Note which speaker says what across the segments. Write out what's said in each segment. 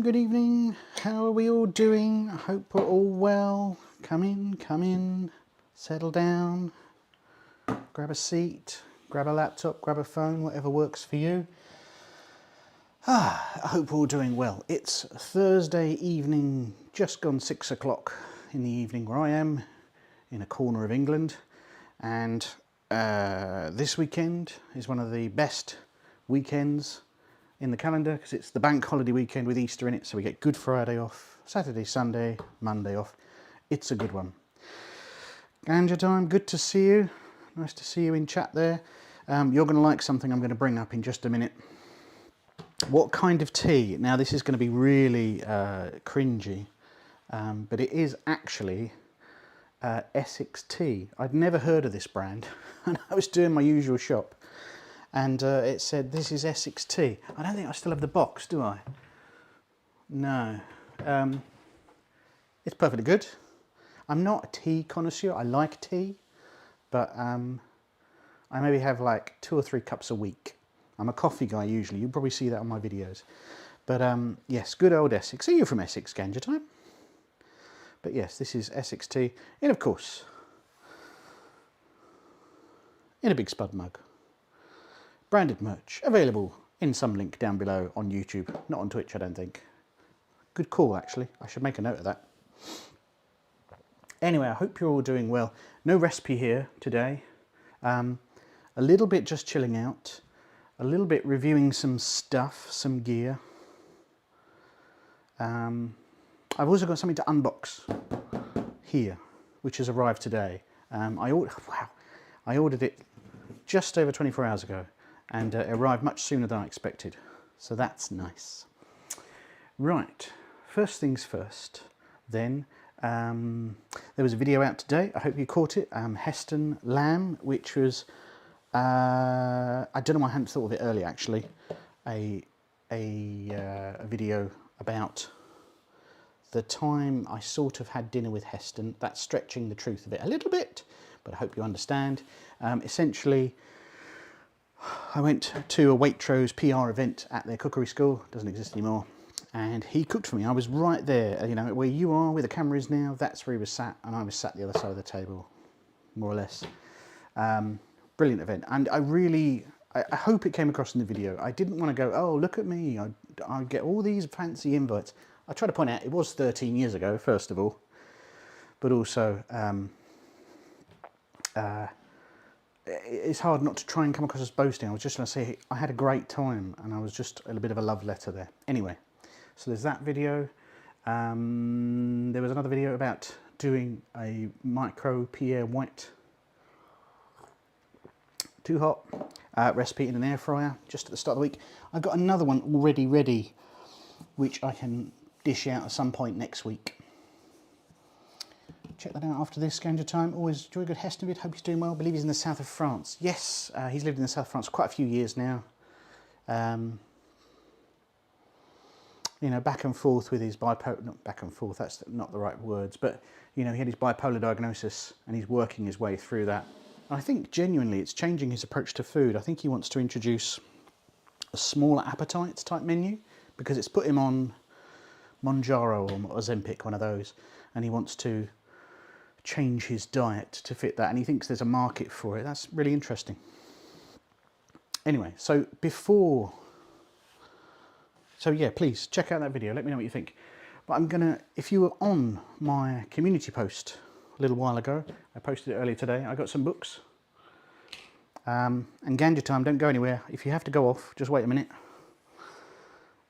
Speaker 1: good evening. How are we all doing? I hope we're all well. Come in, settle down, grab a seat, grab a laptop, grab a phone, whatever works for you. I hope we're all doing well. It's Thursday evening, just gone 6 o'clock in the evening where I am, in a corner of England. And this weekend is one of the best weekends in the calendar because it's the bank holiday weekend with Easter in it, so we get Good Friday off, Saturday, Sunday, Monday off. It's a good one. Ganja time, good to see you. Nice to see you in chat there. You're going to like something I'm going to bring up in just a minute. What kind of tea? Now this is going to be really cringy, but it is actually Essex tea. I'd never heard of this brand, and I was doing my usual shop, and it said this is Essex tea. I don't think I still have the box, do I? No. It's perfectly good. I'm not a tea connoisseur. I like tea, but I maybe have like 2 or 3 cups a week. I'm a coffee guy usually. You'll probably see that on my videos. But yes, good old Essex. Are you from Essex, Ganja time? But yes, this is Essex tea. And of course, in a big spud mug. Branded merch, available in some link down below on YouTube. Not on Twitch, I don't think. Good call, actually. I should make a note of that. Anyway, I hope you're all doing well. No recipe here today. A little bit just chilling out. A little bit reviewing some stuff, some gear. I've also got something to unbox here, which has arrived today. I ordered it just over 24 hours ago, and it arrived much sooner than I expected. So that's nice. Right, first things first, then. There was a video out today, I hope you caught it, Heston lamb, which was, I don't know why I hadn't thought of it earlier actually, a video about the time I sort of had dinner with Heston. That's stretching the truth of it a little bit, but I hope you understand. Essentially, I went to a Waitrose PR event at their cookery school, doesn't exist anymore, and he cooked for me. I was right there, you know, where you are, where the camera is now, that's where he was sat, and I was sat the other side of the table, more or less. Brilliant event, and I hope it came across in the video. I didn't want to go, oh, look at me, I get all these fancy invites. I try to point out it was 13 years ago, first of all, but also it's hard not to try and come across as boasting. I was just going to say I had a great time, and I was just a bit of a love letter there. Anyway, so there's that video. There was another video about doing a micro Pierre White too hot recipe in an air fryer just at the start of the week. I've got another one already ready, which I can dish out at some point next week. Check that out after this, Ganja time. Always enjoy a good Heston vid. Hope he's doing well. I believe he's in the south of France. Yes, he's lived in the south of France for quite a few years now. You know, back and forth with his bipolar, not back and forth, that's not the right words, but you know, he had his bipolar diagnosis and he's working his way through that. And I think genuinely it's changing his approach to food. I think he wants to introduce a smaller appetites type menu because it's put him on Mounjaro or Ozempic, one of those, and he wants to change his diet to fit that, and he thinks there's a market for it. That's really interesting. Anyway, so yeah, please check out that video, let me know what you think. But I'm gonna, if you were on my community post a little while ago, I posted it earlier today, I got some books. And Ganja time, don't go anywhere. If you have to go off, just wait a minute.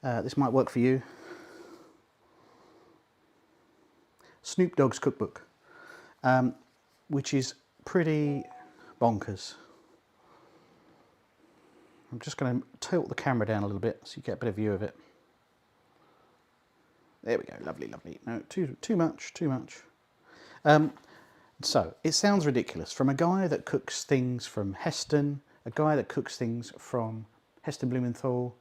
Speaker 1: This might work for you. Snoop Dogg's cookbook, which is pretty bonkers. I'm just going to tilt the camera down a little bit so you get a better view of it. There we go, lovely, lovely. No, too much. So, it sounds ridiculous. From a guy that cooks things from Heston, a guy that cooks things from Heston Blumenthal,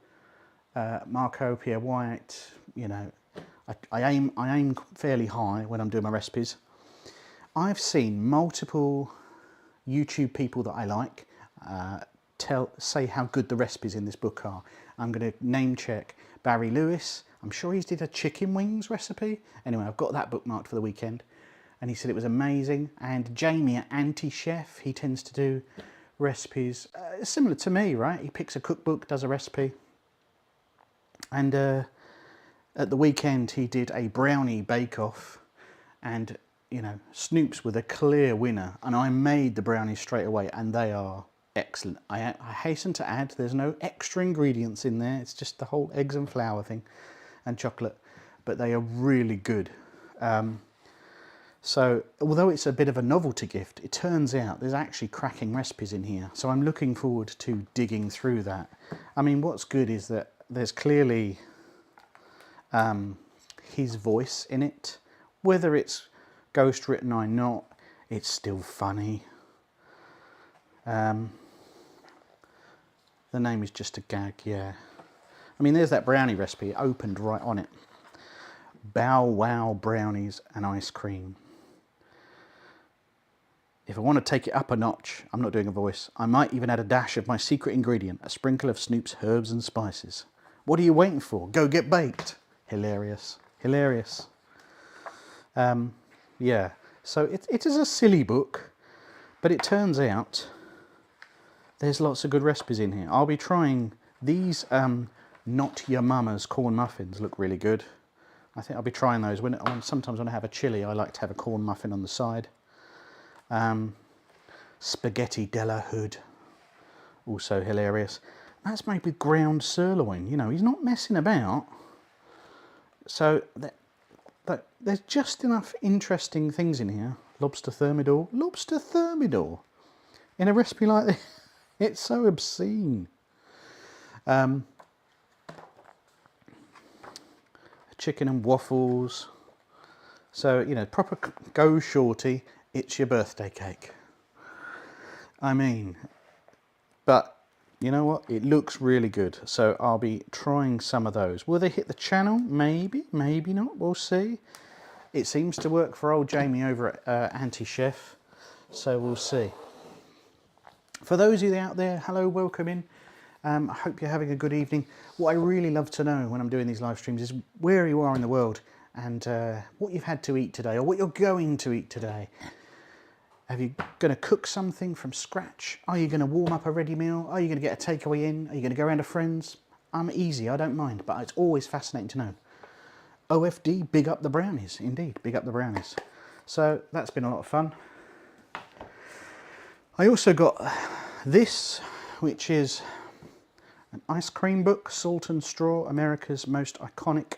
Speaker 1: Marco, Pierre White, you know, I aim fairly high when I'm doing my recipes. I've seen multiple YouTube people that I like say how good the recipes in this book are. I'm going to name check Barry Lewis, I'm I'm sure he did a chicken wings recipe. Anyway, I've got that bookmarked for the weekend. And he said it was amazing. And Jamie at Anti-Chef, he tends to do recipes similar to me, right? He picks a cookbook, does a recipe. And at the weekend, he did a brownie bake-off. And, you know, Snoops were the clear winner. And I made the brownies straight away, and they are excellent. I hasten to add, there's no extra ingredients in there. It's just the whole eggs and flour thing and chocolate. But they are really good. So, although it's a bit of a novelty gift, it turns out there's actually cracking recipes in here. So I'm looking forward to digging through that. I mean, what's good is that there's clearly his voice in it. Whether it's ghost written or not, it's still funny. The name is just a gag, yeah. I mean, there's that brownie recipe. It opened right on it. Bow Wow brownies and ice cream. If I want to take it up a notch, I'm not doing a voice, I might even add a dash of my secret ingredient, a sprinkle of Snoop's herbs and spices. What are you waiting for? Go get baked. Hilarious. Hilarious. Yeah, so it is a silly book, but it turns out there's lots of good recipes in here. I'll be trying these Not Your Mama's corn muffins. Look really good. I think I'll be trying those. Sometimes when I have a chili, I like to have a corn muffin on the side. Spaghetti della Hood, also hilarious. That's made with ground sirloin. You know, he's not messing about. So there's just enough interesting things in here. Lobster thermidor. Lobster thermidor in a recipe like this. It's so obscene. Chicken and waffles. So, you know, proper go shorty. It's your birthday cake. I mean, but you know what? It looks really good. So I'll be trying some of those. Will they hit the channel? Maybe, maybe not. We'll see. It seems to work for old Jamie over at Anti-Chef. So we'll see. For those of you out there, hello, welcome in. I hope you're having a good evening. What I really love to know when I'm doing these live streams is where you are in the world and what you've had to eat today or what you're going to eat today. Are you going to cook something from scratch? Are you going to warm up a ready meal? Are you going to get a takeaway in? Are you going to go around to friends? I'm easy, I don't mind, but it's always fascinating to know. OFD, big up the brownies, indeed, big up the brownies. So that's been a lot of fun. I also got this, which is an ice cream book, Salt and Straw, America's Most Iconic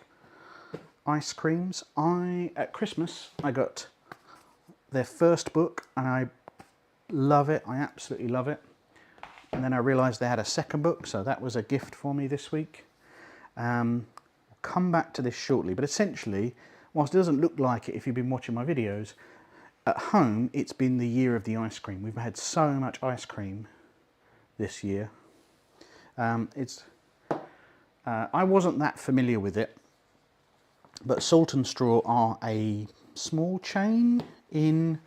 Speaker 1: Ice Creams. At Christmas, I got their first book and I love it. I absolutely love it. And then I realised they had a second book, so that was a gift for me this week. I'll come back to this shortly, but essentially, whilst it doesn't look like it if you've been watching my videos, at home it's been the year of the ice cream. We've had so much ice cream this year. I wasn't that familiar with it, but Salt and Straw are a small chain in,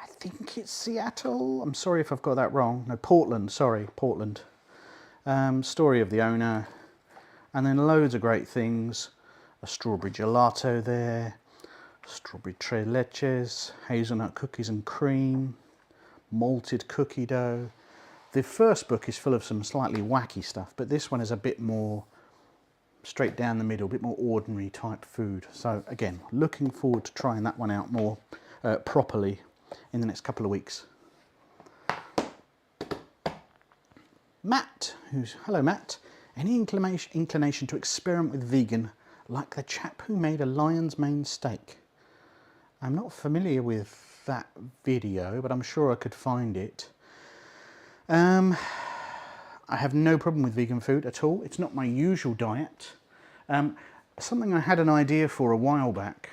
Speaker 1: I think it's Seattle. I'm sorry if I've got that wrong. No, Portland, sorry, Portland. Story of the owner, and then loads of great things. A strawberry gelato there, strawberry tres leches, hazelnut cookies and cream, malted cookie dough. The first book is full of some slightly wacky stuff, but this one is a bit more straight down the middle, a bit more ordinary type food. So again, looking forward to trying that one out more properly in the next couple of weeks. Matt, hello Matt, any inclination to experiment with vegan like the chap who made a lion's mane steak? I'm not familiar with that video, but I'm sure I could find it. I have no problem with vegan food at all. It's not my usual diet. Something I had an idea for a while back,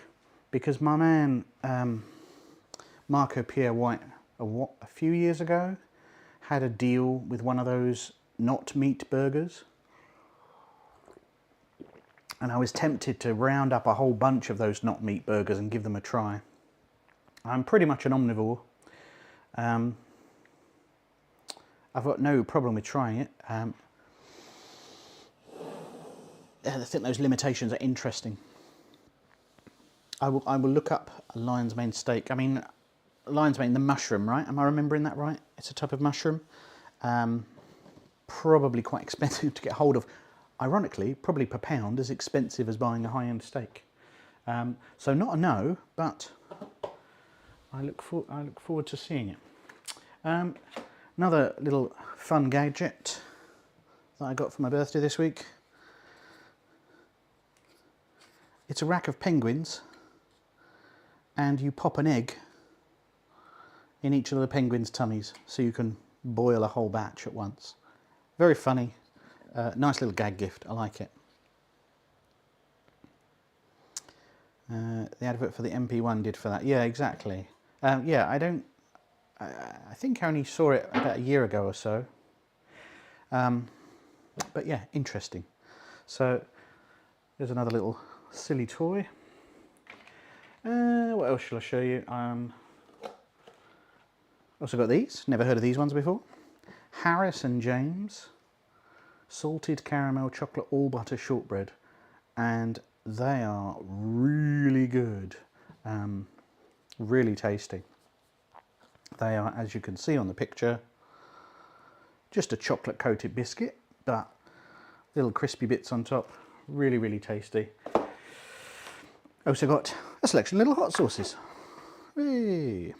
Speaker 1: because my man Marco Pierre White a few years ago had a deal with one of those not meat burgers, and I was tempted to round up a whole bunch of those not meat burgers and give them a try. I'm pretty much an omnivore. I've got no problem with trying it. I think those limitations are interesting. I will look up a lion's mane steak. I mean, lion's mane, the mushroom, right? Am I remembering that right? It's a type of mushroom. Probably quite expensive to get hold of. Ironically, probably per pound as expensive as buying a high-end steak. So not a no, but I look forward to seeing it. Another little fun gadget that I got for my birthday this week. It's a rack of penguins, and you pop an egg in each of the penguins' tummies so you can boil a whole batch at once. Very funny, nice little gag gift, I like it. The advert for the MP1 did for that. Yeah, exactly. Yeah, I think I only saw it about a year ago or so. But yeah, interesting. So there's another little silly toy. What else shall I show you? Also got these. Never heard of these ones before. Harris and James salted caramel chocolate all butter shortbread, and they are really good. Really tasty. They are, as you can see on the picture, just a chocolate coated biscuit, but little crispy bits on top. Really, really tasty. Also got a selection of little hot sauces. Hey.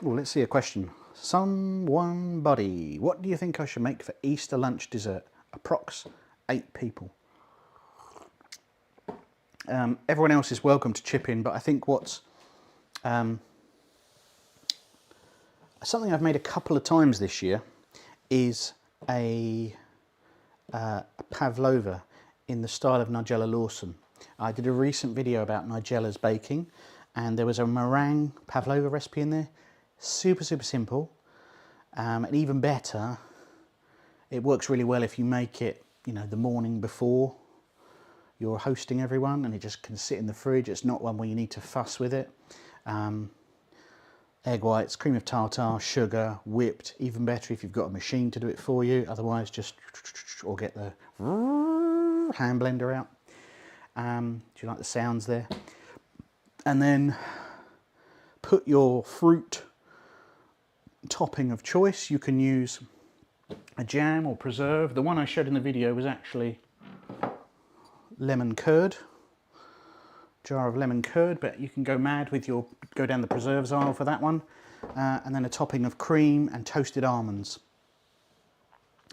Speaker 1: Oh, let's see a question. Somebody, what do you think I should make for Easter lunch dessert? Approx 8 people. Everyone else is welcome to chip in, but I think what's something I've made a couple of times this year is a pavlova in the style of Nigella Lawson. I did a recent video about Nigella's baking, and there was a meringue pavlova recipe in there. Super, super simple, and even better, it works really well if you make it, you know, the morning before you're hosting everyone, and it just can sit in the fridge. It's not one where you need to fuss with it. Egg whites, cream of tartar, sugar, whipped. Even better if you've got a machine to do it for you. Otherwise, just or get the hand blender out. Do you like the sounds there? And then put your fruit topping of choice. You can use a jam or preserve. The one I showed in the video was actually lemon curd, jar of lemon curd, but you can go mad with your, go down the preserves aisle for that one. And then a topping of cream and toasted almonds.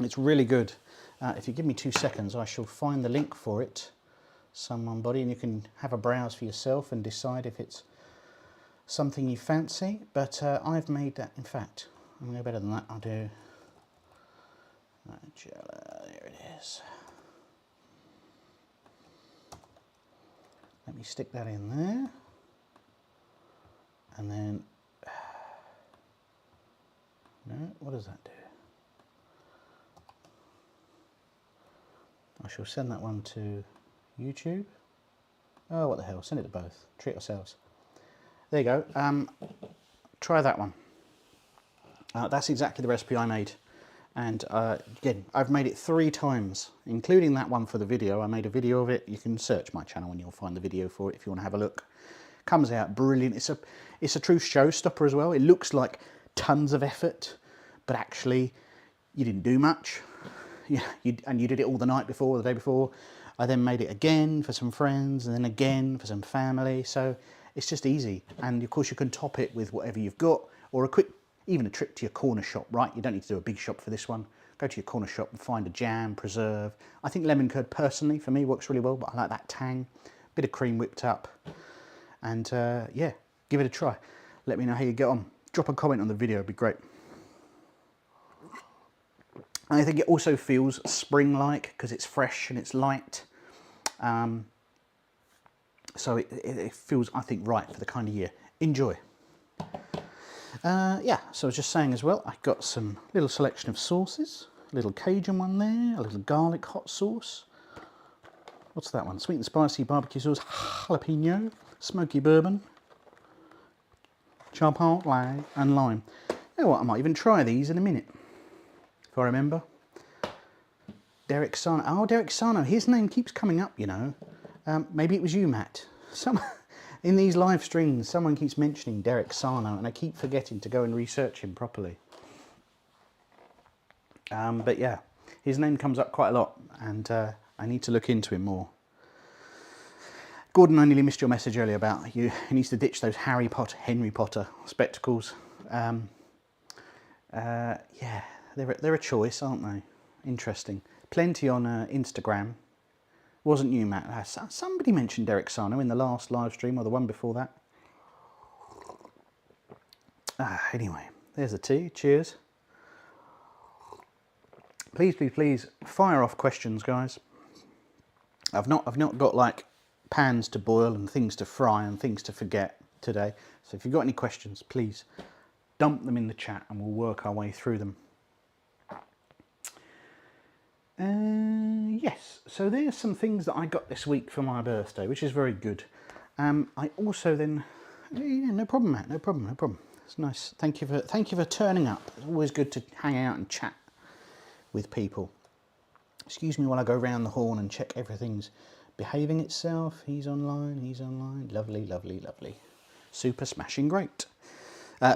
Speaker 1: It's really good. If you give me 2 seconds, I shall find the link for it, somebody, and you can have a browse for yourself and decide if it's something you fancy. But I've made that, in fact, I'm going to go better than that. I'll do Nigella, there it is. Let me stick that in there, and then, no, what does that do? I shall send that one to YouTube. Oh, what the hell, send it to both, treat ourselves. There you go, try that one. That's exactly the recipe I made. And again, I've made it 3 times, including that one for the video. I made a video of it. You can search my channel and you'll find the video for it if you want to have a look. Comes out brilliant. It's a true showstopper as well. It looks like tons of effort, but actually you didn't do much. And you did it all the night before, the day before. I then made it again for some friends, and then again for some family. So it's just easy. And of course you can top it with whatever you've got, or a quick, even a trip to your corner shop, right? You don't need to do a big shop for this one. Go to your corner shop and find a jam, preserve. I think lemon curd, personally, for me, works really well, but I like that tang. Bit of cream whipped up. And yeah, give it a try. Let me know how you get on. Drop a comment on the video, it'd be great. I think it also feels spring-like because it's fresh and it's light. So it feels, I think, right for the kind of year. Enjoy. Yeah, so I was just saying as well, I've got some little selection of sauces. A little Cajun one there, a little garlic hot sauce. What's that one? Sweet and spicy barbecue sauce, jalapeno, smoky bourbon, chipotle and lime. You know what, I might even try these in a minute, if I remember. Derek Sano. Oh, Derek Sano. His name keeps coming up, you know. Maybe it was you, Matt. In these live streams, someone keeps mentioning Derek Sano, and I keep forgetting to go and research him properly. But yeah, his name comes up quite a lot, and I need to look into him more. Gordon, I nearly missed your message earlier about you. He needs to ditch those Henry Potter spectacles. Yeah, they're a choice, aren't they? Interesting. Plenty on Instagram. Wasn't you, Matt? Somebody mentioned Derek Sano in the last live stream or the one before that. Anyway, there's the tea. Cheers. Please, please, please fire off questions, guys. I've not got like pans to boil and things to fry and things to forget today. So if you've got any questions, please dump them in the chat and we'll work our way through them. Yes, so there's some things that I got this week for my birthday, which is very good. I also then, yeah, no problem, Matt, no problem. It's nice. Thank you for turning up. It's always good to hang out and chat with people. Excuse me while I go round the horn and check everything's behaving itself. He's online. Lovely, lovely, lovely. Super smashing great.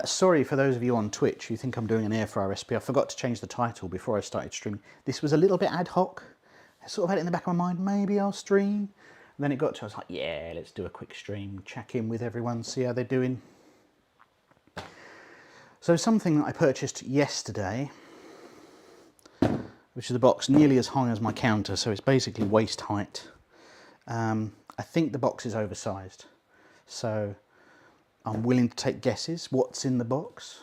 Speaker 1: Sorry for those of you on Twitch who think I'm doing an air fryer recipe. I forgot to change the title before I started streaming. This was a little bit ad hoc. I sort of had it in the back of my mind, maybe I'll stream. And then it got to, I was like, yeah, let's do a quick stream, check in with everyone, see how they're doing. So something that I purchased yesterday, which is a box nearly as high as my counter, so it's basically waist height. I think the box is oversized, so I'm willing to take guesses. What's in the box?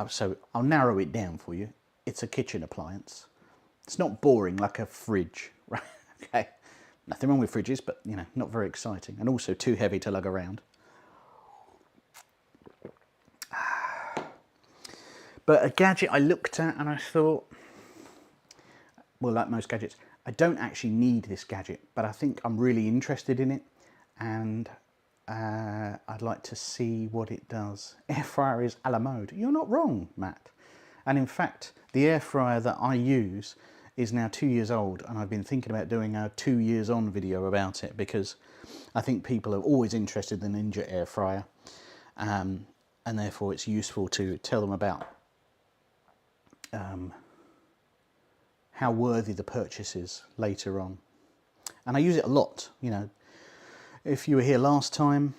Speaker 1: So I'll narrow it down for you. It's a kitchen appliance. It's not boring like a fridge, right? Okay, nothing wrong with fridges, but you know, not very exciting, and also too heavy to lug around. But a gadget I looked at and I thought, well, like most gadgets, I don't actually need this gadget, but I think I'm really interested in it, and I'd like to see what it does. Air fryer is a la mode. You're not wrong, Matt. And in fact, the air fryer that I use is now 2 years old, and I've been thinking about doing a 2 years on video about it, because I think people are always interested in the Ninja air fryer, and therefore it's useful to tell them about how worthy the purchase is later on. And I use it a lot, you know. If you were here last time,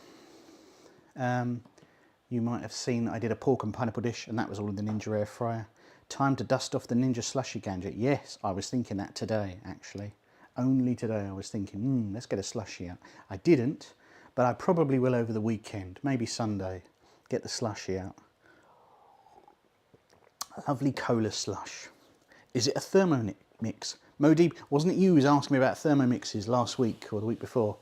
Speaker 1: you might have seen I did a pork and pineapple dish, and that was all in the Ninja air fryer. Time to dust off the Ninja slushy gadget. Yes, I was thinking that today, actually. Only today I was thinking, let's get a slushy out. I didn't, but I probably will over the weekend, maybe Sunday, get the slushy out. Lovely cola slush. Is it a Thermomix? Modib, wasn't it you who was asking me about Thermomixes last week or the week before?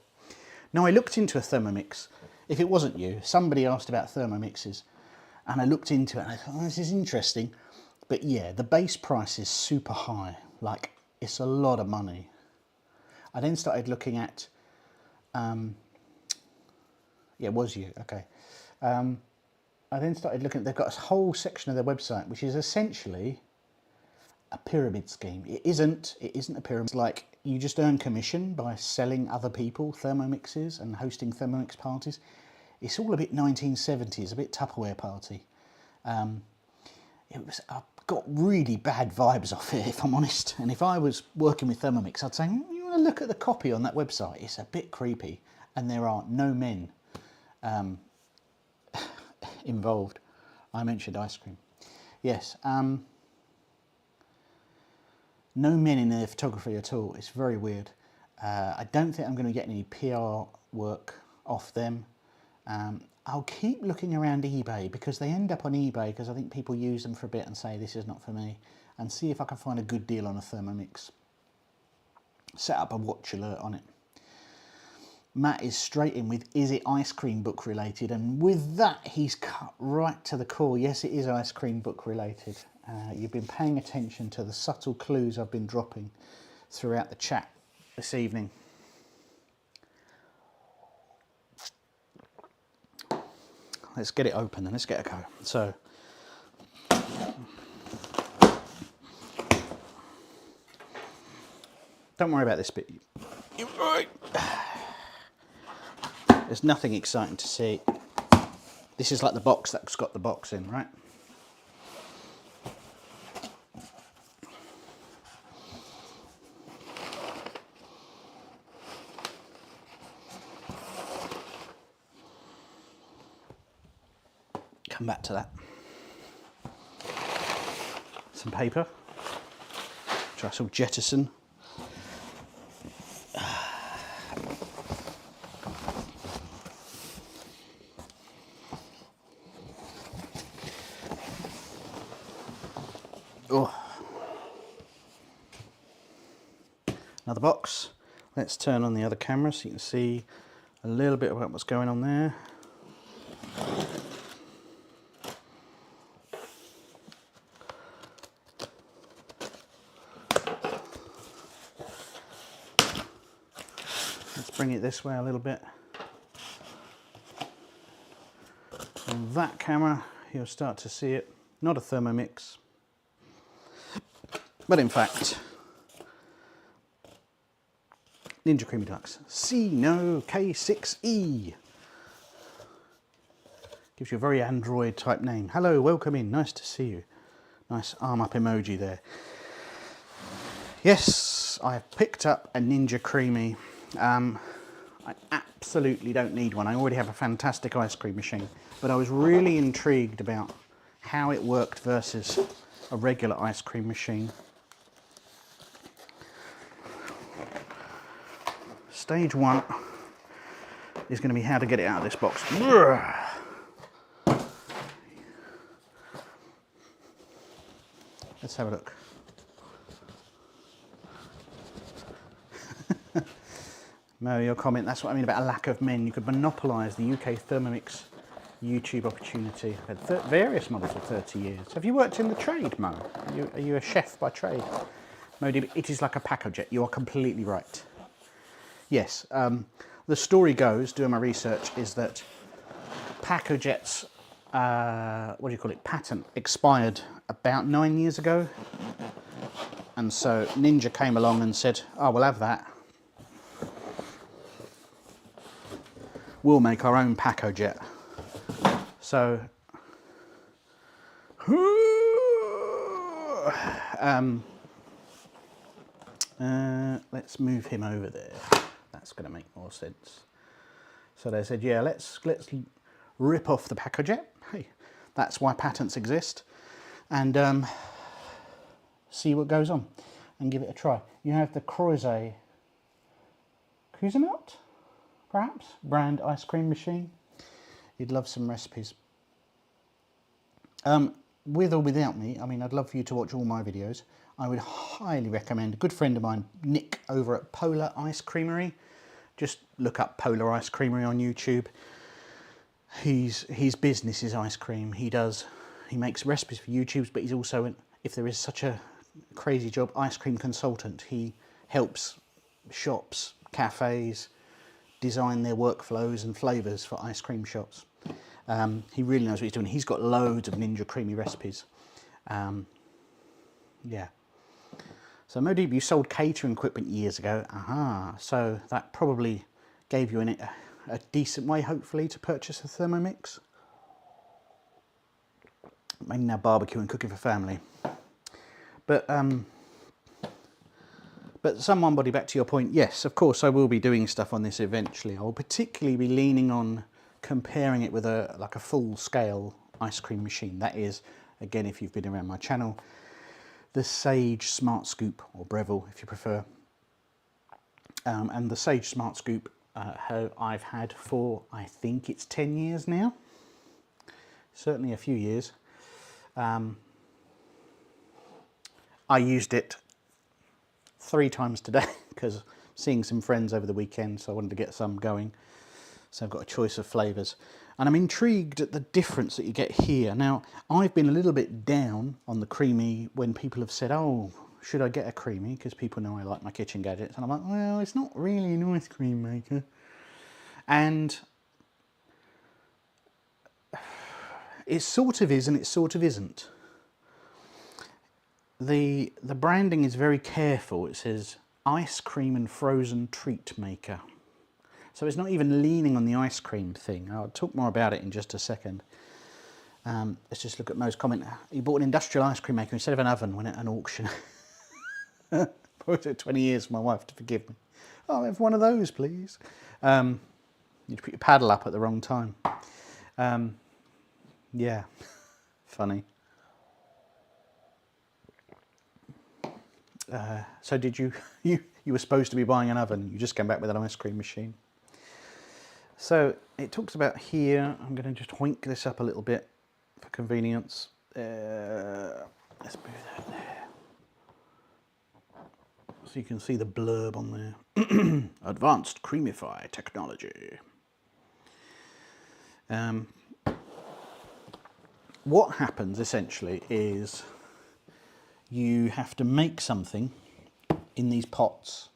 Speaker 1: No, I looked into a Thermomix. If it wasn't you, somebody asked about Thermomixes, and I looked into it and I thought, oh, this is interesting. But yeah, the base price is super high. Like, it's a lot of money. I then started looking at, yeah, it was you, okay. I then started looking, they've got a whole section of their website, which is essentially a pyramid scheme. It isn't a pyramid. It's like you just earn commission by selling other people Thermomixes and hosting Thermomix parties. It's all a bit 1970s, a bit Tupperware party. I got really bad vibes off it, if I'm honest. And if I was working with Thermomix, I'd say, you want to look at the copy on that website? It's a bit creepy. And there are no men involved. I mentioned ice cream. Yes. No men in their photography at all. It's very weird. I don't think I'm going to get any PR work off them. I'll keep looking around eBay, because they end up on eBay because I think people use them for a bit and say this is not for me, and see if I can find a good deal on a Thermomix. Set up a watch alert on it. Matt is straight in with, is it ice cream book related? And with that, he's cut right to the core. Yes, it is ice cream book related. You've been paying attention to the subtle clues I've been dropping throughout the chat this evening. Let's get it open and let's get a go. So, don't worry about this bit. There's nothing exciting to see. This is like the box that's got the box in, right? Come back to that. Some paper, which I shall jettison. Oh. Another box. Let's turn on the other camera so you can see a little bit about what's going on there. Let's bring it this way a little bit. On that camera, you'll start to see it. Not a Thermomix, but in fact, Ninja Creami Deluxe C-No K6E. Gives you a very Android type name. Hello, welcome in, nice to see you. Nice arm up emoji there. Yes, I've picked up a Ninja Creami. I absolutely don't need one. I already have a fantastic ice cream machine, but I was really intrigued about how it worked versus a regular ice cream machine. Stage one is going to be how to get it out of this box. Let's have a look. Mo, your comment, that's what I mean about a lack of men. You could monopolise the UK Thermomix YouTube opportunity. I've had various models for 30 years. Have you worked in the trade, Mo? Are you a chef by trade? Mo, it is like a Pacojet. You are completely right. Yes, the story goes, doing my research, is that Pacojet's, what do you call it, patent expired about 9 years ago. And so Ninja came along and said, oh, we'll have that. We'll make our own Pacojet. So, let's move him over there. That's going to make more sense. So they said, yeah, let's rip off the Pacojet. Hey, that's why patents exist. And see what goes on and give it a try. You have the Croiset Cuisinart, perhaps, brand ice cream machine. You'd love some recipes. With or without me, I mean, I'd love for you to watch all my videos. I would highly recommend a good friend of mine, Nick, over at Polar Ice Creamery. Just look up Polar Ice Creamery on YouTube. His business is ice cream. He makes recipes for YouTubes, but he's also, if there is such a crazy job, ice cream consultant. He helps shops, cafes, design their workflows and flavours for ice cream shops. He really knows what he's doing. He's got loads of Ninja Creami recipes. Yeah. So Modib, you sold catering equipment years ago. Aha. So that probably gave you a decent way, hopefully, to purchase a Thermomix. Mainly now barbecue and cooking for family. But someone, body back to your point, yes, of course, I will be doing stuff on this eventually. I will particularly be leaning on comparing it with like a full-scale ice cream machine. That is, again, if you've been around my channel, the Sage Smart Scoop, or Breville if you prefer. And the Sage Smart Scoop I've had for, I think it's 10 years now. Certainly a few years. I used it 3 times today because seeing some friends over the weekend, so I wanted to get some going. So I've got a choice of flavours. And I'm intrigued at the difference that you get here. Now, I've been a little bit down on the Creami when people have said, oh, should I get a Creami? Because people know I like my kitchen gadgets. And I'm like, well, it's not really an ice cream maker. And it sort of is and it sort of isn't. The branding is very careful. It says ice cream and frozen treat maker. So it's not even leaning on the ice cream thing. I'll talk more about it in just a second. Let's just look at Mo's comment. He bought an industrial ice cream maker instead of an oven when at an auction. It took 20 years for my wife to forgive me. Oh, have one of those, please. You'd put your paddle up at the wrong time. Yeah, funny. So did you were supposed to be buying an oven, you just came back with an ice cream machine. So it talks about here, I'm going to just hoink this up a little bit for convenience. Let's move that there. So you can see the blurb on there. Advanced Creamify technology. What happens essentially is you have to make something in these pots,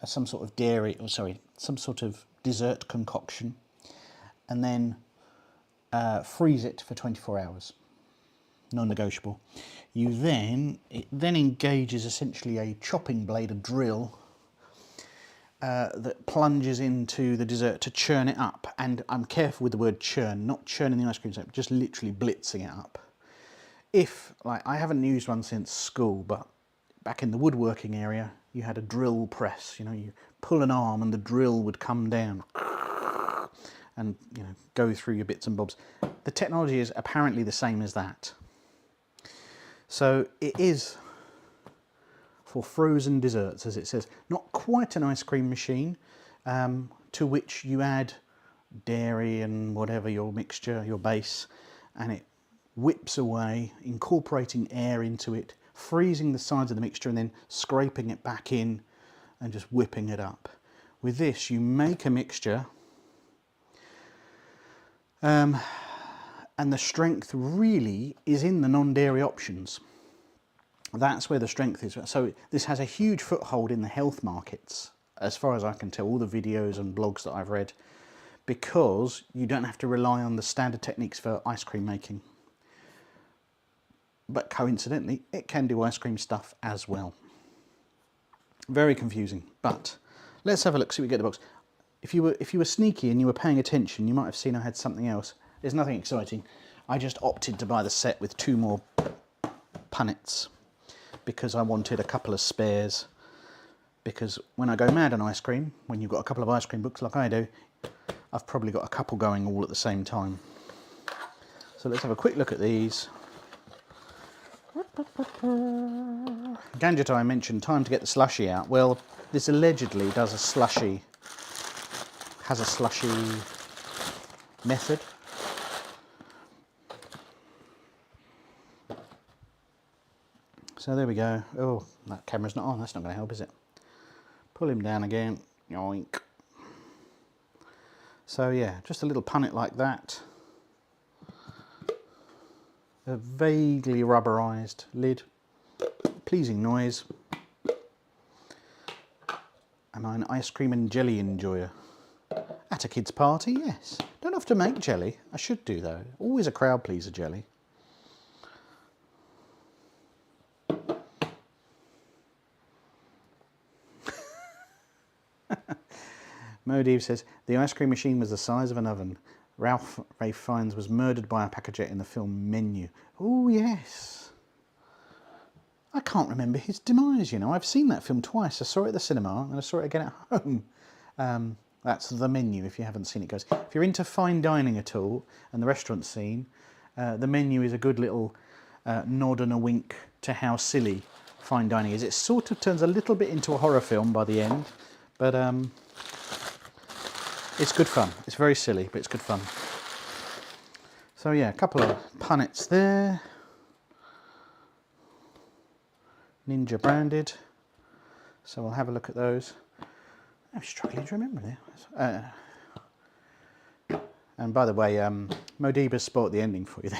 Speaker 1: some sort of some sort of dessert concoction, and then freeze it for 24 hours, non-negotiable. It then engages essentially a chopping blade, a drill, that plunges into the dessert to churn it up. And I'm careful with the word churn, not churning the ice cream, just literally blitzing it up. I haven't used one since school, but back in the woodworking area, you had a drill press. You pull an arm and the drill would come down and go through your bits and bobs. The technology is apparently the same as that. So it is for frozen desserts, as it says. Not quite an ice cream machine, to which you add dairy and whatever your mixture, your base, and it whips away, incorporating air into it, freezing the sides of the mixture and then scraping it back in and just whipping it up. With this, you make a mixture, and the strength really is in the non-dairy options. That's where the strength is. So this has a huge foothold in the health markets, as far as I can tell, all the videos and blogs that I've read, because you don't have to rely on the standard techniques for ice cream making. But coincidentally, it can do ice cream stuff as well. Very confusing, but let's have a look, see what we get in the box. If you were sneaky and you were paying attention, you might have seen I had something else. There's nothing exciting. I just opted to buy the set with 2 more punnets because I wanted a couple of spares. Because when I go mad on ice cream, when you've got a couple of ice cream books like I do, I've probably got a couple going all at the same time. So let's have a quick look at these. Gadget, I mentioned time to get the slushy out. Well, this allegedly does has a slushy method. So there we go. Oh, that camera's not on. That's not going to help, is it? Pull him down again. Yoink. So yeah, just a little punnet like that. A vaguely rubberized lid. Pleasing noise. Am I an ice cream and jelly enjoyer? At a kid's party, yes. Don't have to make jelly. I should do though. Always a crowd pleaser, jelly. Modeve says, the ice cream machine was the size of an oven. Ralph Fiennes was murdered by a packager in the film Menu. Oh, yes. I can't remember his demise, I've seen that film twice. I saw it at the cinema and I saw it again at home. That's The Menu, if you haven't seen it, guys. If you're into fine dining at all and the restaurant scene, The Menu is a good little nod and a wink to how silly fine dining is. It sort of turns a little bit into a horror film by the end, but it's good fun. It's very silly, but it's good fun. So yeah, a couple of punnets there. Ninja branded. So we'll have a look at those. I'm struggling to remember there. And by the way, Modiba spoiled the ending for you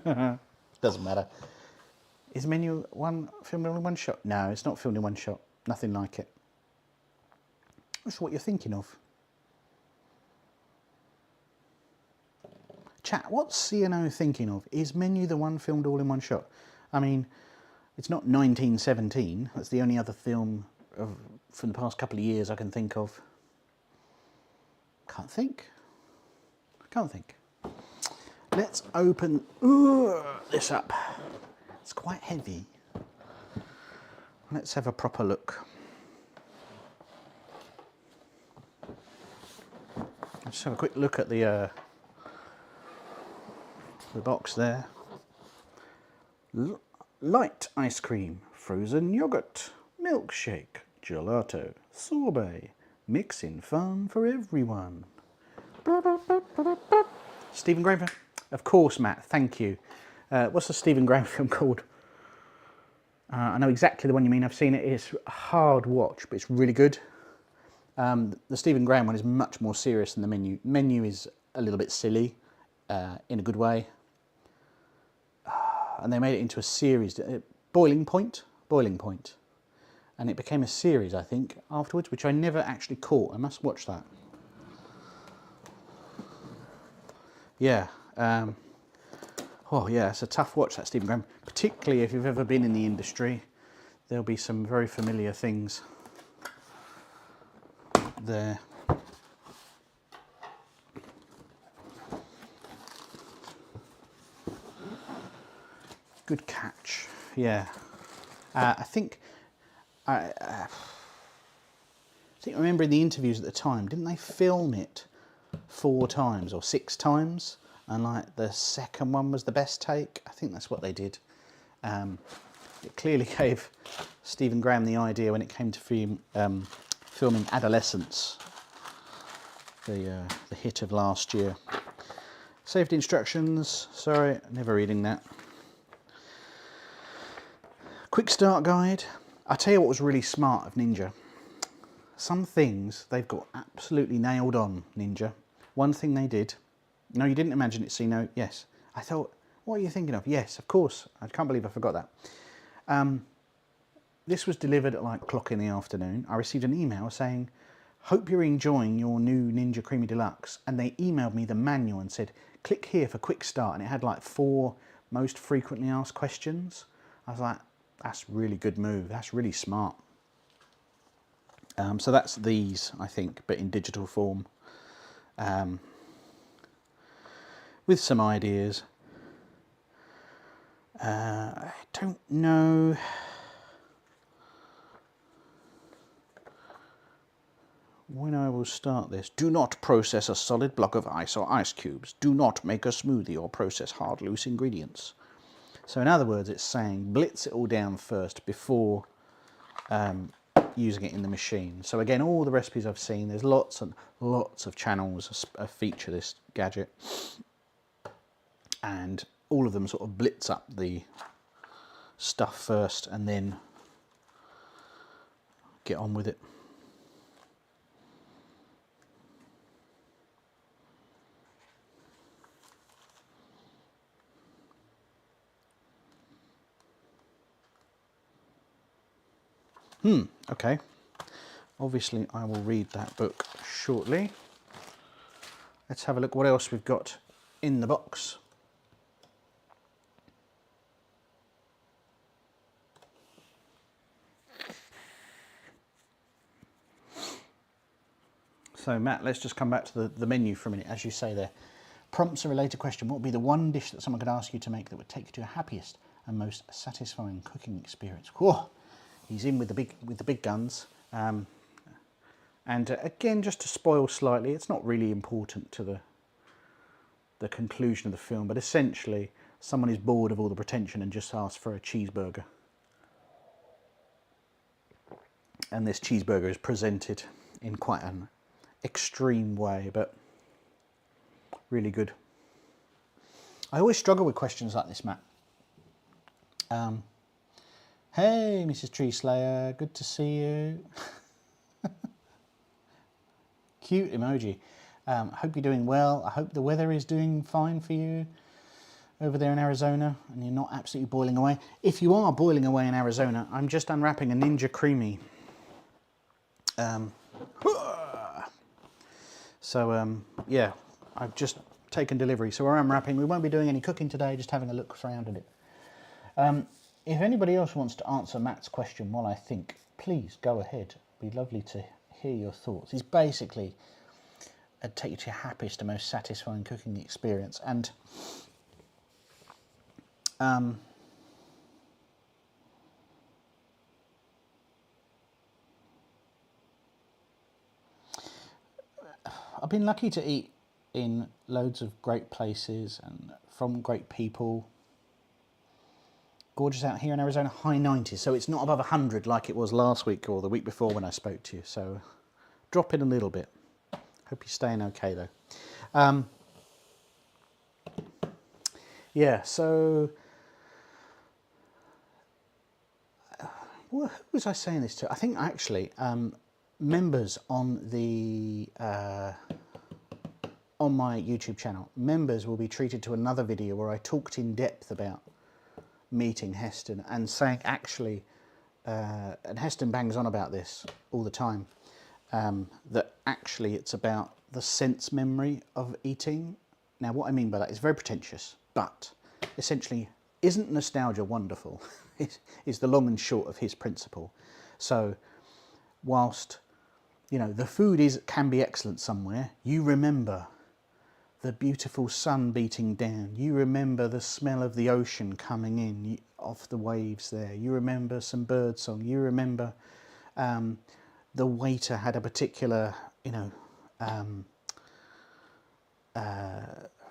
Speaker 1: there. Doesn't matter. Is Menu filmed in one shot? No, it's not filmed in one shot. Nothing like it. That's what you're thinking of. Chat, what's CNO thinking of? Is Menu the one filmed all in one shot? I mean, It's not 1917. That's the only other film from the past couple of years I can think of. Can't think. Let's open this up. It's quite heavy. Let's have a proper look. Just have a quick look at the box there. Light ice cream, frozen yogurt, milkshake, gelato, sorbet, mixing fun for everyone. Stephen Graham film? Of course, Matt, thank you. What's the Stephen Graham film called? I know exactly the one you mean. I've seen it. It's a hard watch, but it's really good. The Stephen Graham one is much more serious than the Menu. Menu is a little bit silly, in a good way. And they made it into a series, Boiling Point, and it became a series, I think, afterwards, which I never actually caught. I must watch that. Yeah, oh yeah, it's a tough watch, that Stephen Graham, particularly if you've ever been in the industry. There'll be some very familiar things there. Good catch, yeah. I think remember in the interviews at the time, didn't they film it 4 times or 6 times? And like the second one was the best take. I think that's what they did. It clearly gave Stephen Graham the idea when it came to filming Adolescence, the hit of last year. Safety instructions, sorry, never reading that. Quick start guide. I'll tell you what was really smart of Ninja. Some things they've got absolutely nailed on, Ninja. One thing they did, no, you didn't imagine it, C-Note, yes. I thought, what are you thinking of? Yes, of course, I can't believe I forgot that. This was delivered at like o'clock in the afternoon. I received an email saying, hope you're enjoying your new Ninja Creamy Deluxe. And they emailed me the manual and said, click here for quick start. And it had like 4 most frequently asked questions. I was like, that's a really good move. That's really smart. So that's these, I think, but in digital form. With some ideas. I don't know. When I will start this. Do not process a solid block of ice or ice cubes. Do not make a smoothie or process hard, loose ingredients. So in other words, it's saying blitz it all down first before using it in the machine. So again, all the recipes I've seen, there's lots and lots of channels feature this gadget. And all of them sort of blitz up the stuff first and then get on with it. Okay. Obviously, I will read that book shortly. Let's have a look what else we've got in the box. So Matt, let's just come back to the menu for a minute. As you say there, prompts a related question. What would be the one dish that someone could ask you to make that would take you to your happiest and most satisfying cooking experience? Whoa, he's in with the big guns. And again, just to spoil slightly, it's not really important to the conclusion of the film, but essentially someone is bored of all the pretension and just asks for a cheeseburger. And this cheeseburger is presented in quite an extreme way, but really good. I always struggle with questions like this, Matt. Hey, Mrs. Tree Slayer, good to see you. Cute emoji. I hope you're doing well. I hope the weather is doing fine for you over there in Arizona and you're not absolutely boiling away. If you are boiling away in Arizona, I'm just unwrapping a Ninja Creamy. Yeah, I've just taken delivery. So we're unwrapping. We won't be doing any cooking today, just having a look around at it. if anybody else wants to answer Matt's question while I think, please go ahead. It'd be lovely to hear your thoughts. It's basically take you to your happiest and most satisfying cooking experience. And I've been lucky to eat in loads of great places and from great people. Gorgeous out here in Arizona, high 90s, so it's not above 100 like it was last week or the week before when I spoke to you, so drop in a little bit. Hope you're staying okay though. Yeah, so who was I saying this to? I think actually members on the on my YouTube channel, members will be treated to another video where I talked in depth about meeting Heston and saying actually, and Heston bangs on about this all the time, that actually it's about the sense memory of eating. Now what I mean by that is very pretentious, but essentially, isn't nostalgia wonderful? is the long and short of his principle. So whilst, you know, the food can be excellent somewhere, you remember the beautiful sun beating down, you remember the smell of the ocean coming in off the waves there, you remember some bird song, you remember the waiter had a particular, you know,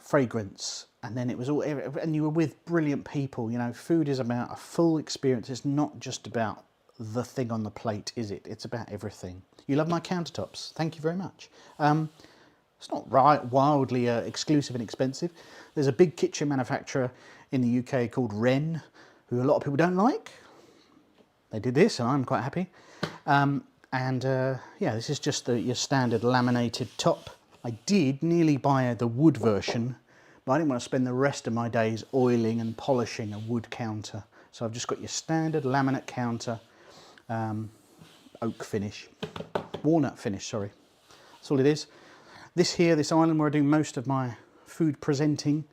Speaker 1: fragrance, and then it was all, and you were with brilliant people. You know, food is about a full experience. It's not just about the thing on the plate, is it? It's about everything. You love my countertops. Thank you very much. It's not wildly exclusive and expensive. There's a big kitchen manufacturer in the UK called Wren, who a lot of people don't like. They did this, and I'm quite happy. Yeah, this is just your standard laminated top. I did nearly buy the wood version, but I didn't want to spend the rest of my days oiling and polishing a wood counter. So I've just got your standard laminate counter, oak finish, walnut finish, sorry. That's all it is. This island where I do most of my food presenting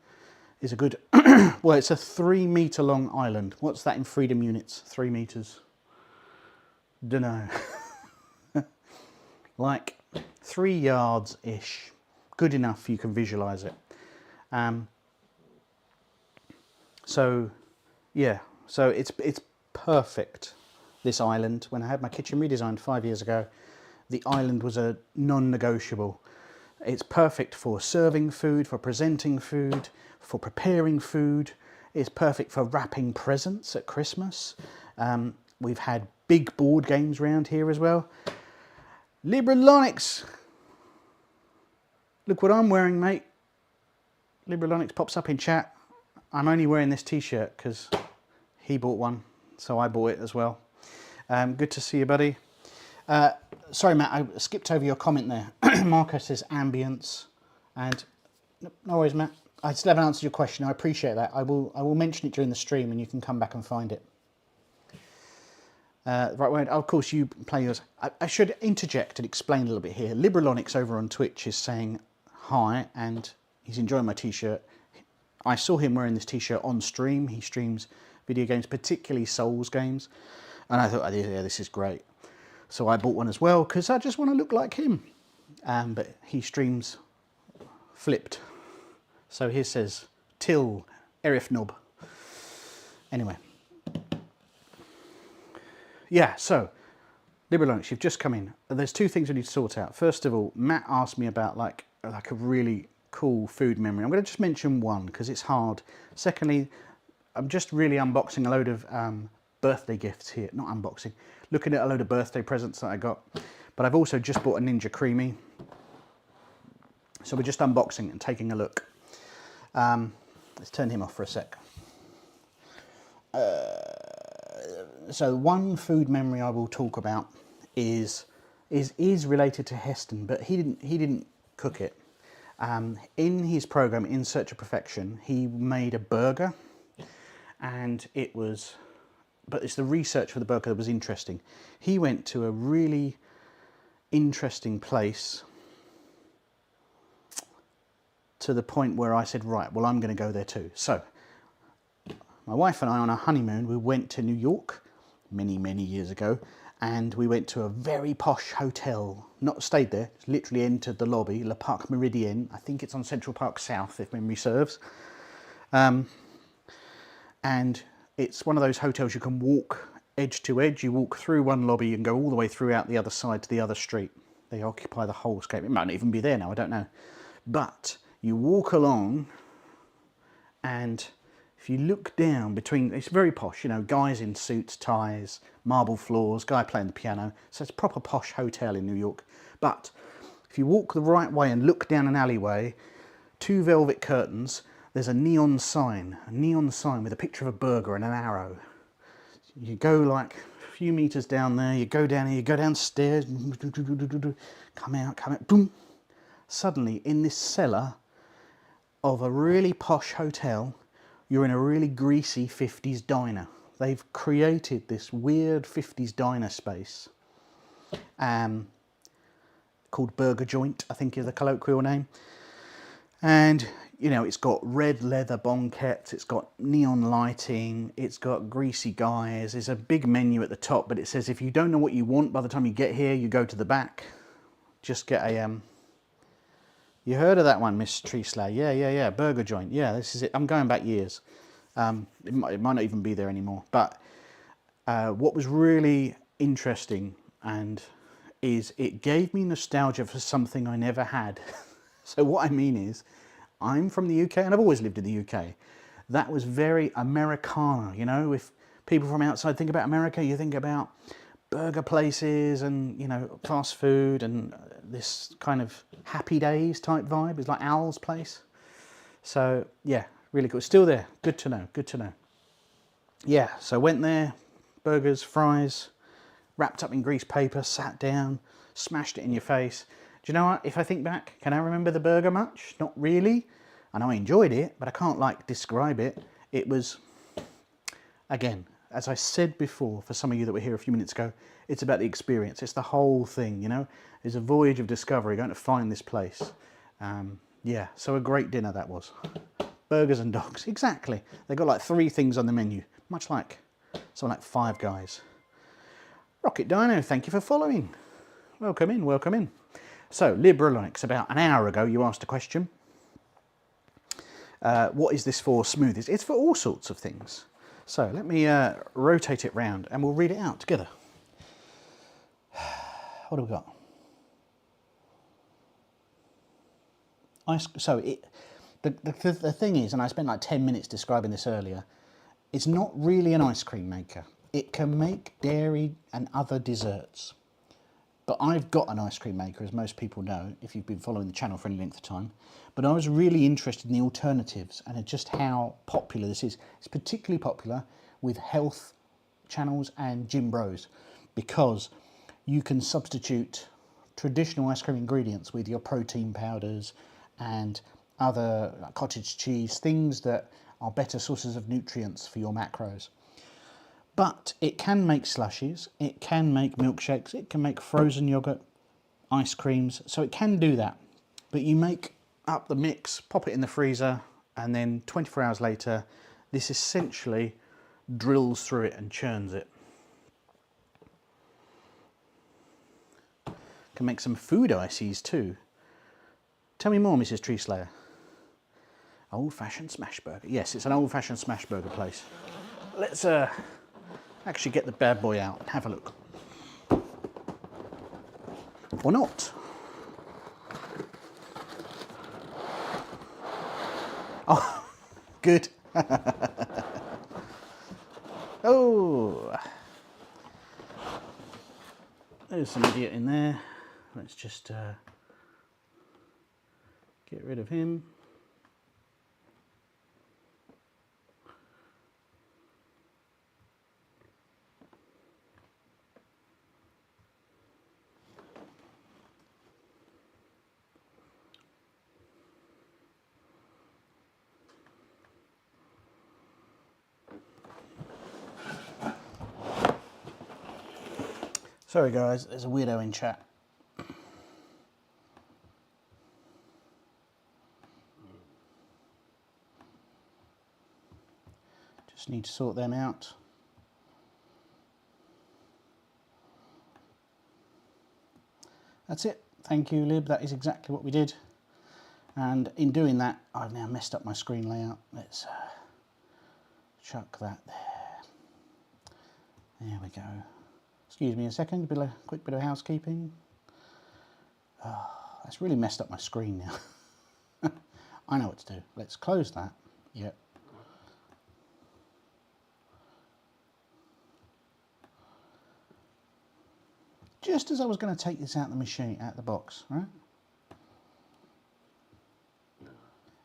Speaker 1: is a good, well, it's a 3 metre long island. What's that in freedom units? 3 metres? Dunno. Like 3 yards-ish. Good enough you can visualise it. So, yeah. So it's perfect, this island. When I had my kitchen redesigned 5 years ago, the island was a non-negotiable. It's perfect for serving food, for presenting food, for preparing food. It's perfect for wrapping presents at Christmas. We've had big board games around here as well. Libralonics. Look what I'm wearing, mate. Libralonics pops up in chat. I'm only wearing this t-shirt because he bought one, so I bought it as well. Good to see you, buddy. Sorry, Matt, I skipped over your comment there. Marco says ambience, and no worries, Matt. I still haven't answered your question. I appreciate that. I will mention it during the stream, and you can come back and find it. Right, word. Of course, you play yours. I should interject and explain a little bit here. Libralonics over on Twitch is saying hi, and he's enjoying my t-shirt. I saw him wearing this t-shirt on stream. He streams video games, particularly Souls games, and I thought, yeah, this is great. So I bought one as well because I just want to look like him. But he streams flipped. So here says Till Erifnob. Anyway. Yeah, so Libralonics, you've just come in. There's 2 things we need to sort out. First of all, Matt asked me about like a really cool food memory. I'm going to just mention one because it's hard. Secondly, I'm just really unboxing a load of birthday gifts here. Not unboxing. Looking at a load of birthday presents that I got. But I've also just bought a Ninja Creamy. So we're just unboxing and taking a look. Let's turn him off for a sec. So one food memory I will talk about is related to Heston, but he didn't cook it. In his program In Search of Perfection, he made a burger, and but it's the research for the burger that was interesting. He went to a really interesting place to the point where I said, right, well, I'm going to go there too. So my wife and I on our honeymoon, we went to New York many, many years ago, and we went to a very posh hotel. Not stayed there, literally entered the lobby, Le Parc Meridien. I think it's on Central Park South, if memory serves. And it's one of those hotels you can walk edge to edge. You walk through one lobby and go all the way through out the other side to the other street. They occupy the whole scape. It might not even be there now, I don't know. But you walk along, and if you look down between, it's very posh, you know, guys in suits, ties, marble floors, guy playing the piano. So it's a proper posh hotel in New York. But if you walk the right way and look down an alleyway, 2 velvet curtains, there's a neon sign with a picture of a burger and an arrow. You go like a few meters down there, you go down here, you go downstairs, come out, boom. Suddenly, in this cellar of a really posh hotel, you're in a really greasy 50s diner. They've created this weird 50s diner space called Burger Joint, I think is the colloquial name. And, you know, it's got red leather banquettes, it's got neon lighting, it's got greasy guys. There's a big menu at the top, but it says if you don't know what you want by the time you get here, you go to the back. Just get a... You heard of that one, Miss Treeslayer? Yeah, Burger Joint. Yeah, this is it. I'm going back years. It might not even be there anymore. But what was really interesting is it gave me nostalgia for something I never had. So what I mean is, I'm from the UK and I've always lived in the UK. That was very Americana, you know. If people from outside think about America, you think about burger places and, you know, fast food and this kind of Happy Days type vibe. It's like Al's place. So yeah, really cool. Still there. Good to know. Good to know. Yeah, so went there, burgers, fries, wrapped up in grease paper, sat down, smashed it in your face. Do you know what? If I think back, can I remember the burger much? Not really. I know I enjoyed it, but I can't like describe it. It was, again, as I said before, for some of you that were here a few minutes ago, it's about the experience. It's the whole thing, you know. It's a voyage of discovery, going to find this place. Yeah, so a great dinner that was. Burgers and dogs, exactly. They got like 3 things on the menu, much like something like Five Guys. Rocket Dino, thank you for following. Welcome in, welcome in. So, Liberalonics, about an hour ago you asked a question. What is this for smoothies? It's for all sorts of things. So let me rotate it round and we'll read it out together. What do we got? The thing is, and I spent like 10 minutes describing this earlier, it's not really an ice cream maker. It can make dairy and other desserts. But I've got an ice cream maker, as most people know, if you've been following the channel for any length of time. But I was really interested in the alternatives and just how popular this is. It's particularly popular with health channels and gym bros, because you can substitute traditional ice cream ingredients with your protein powders and other like cottage cheese, things that are better sources of nutrients for your macros. But it can make slushies, it can make milkshakes, it can make frozen yogurt, ice creams, so it can do that. But you make up the mix, pop it in the freezer, and then 24 hours later, this essentially drills through it and churns it. Can make some food ices too. Tell me more, Mrs. Treeslayer. Old-fashioned smash burger. Yes, it's an old-fashioned smash burger place. Let's actually get the bad boy out and have a look. Or not. Oh, good. Oh, there's some idiot in there. Let's just get rid of him. Sorry guys, there's a weirdo in chat. Just need to sort them out. That's it. Thank you, Lib. That is exactly what we did. And in doing that, I've now messed up my screen layout. Let's chuck that there. There we go. Excuse me a second, quick bit of housekeeping. Oh, that's really messed up my screen now. I know what to do. Let's close that. Yep. Just as I was going to take this out of the machine, out of the box, right?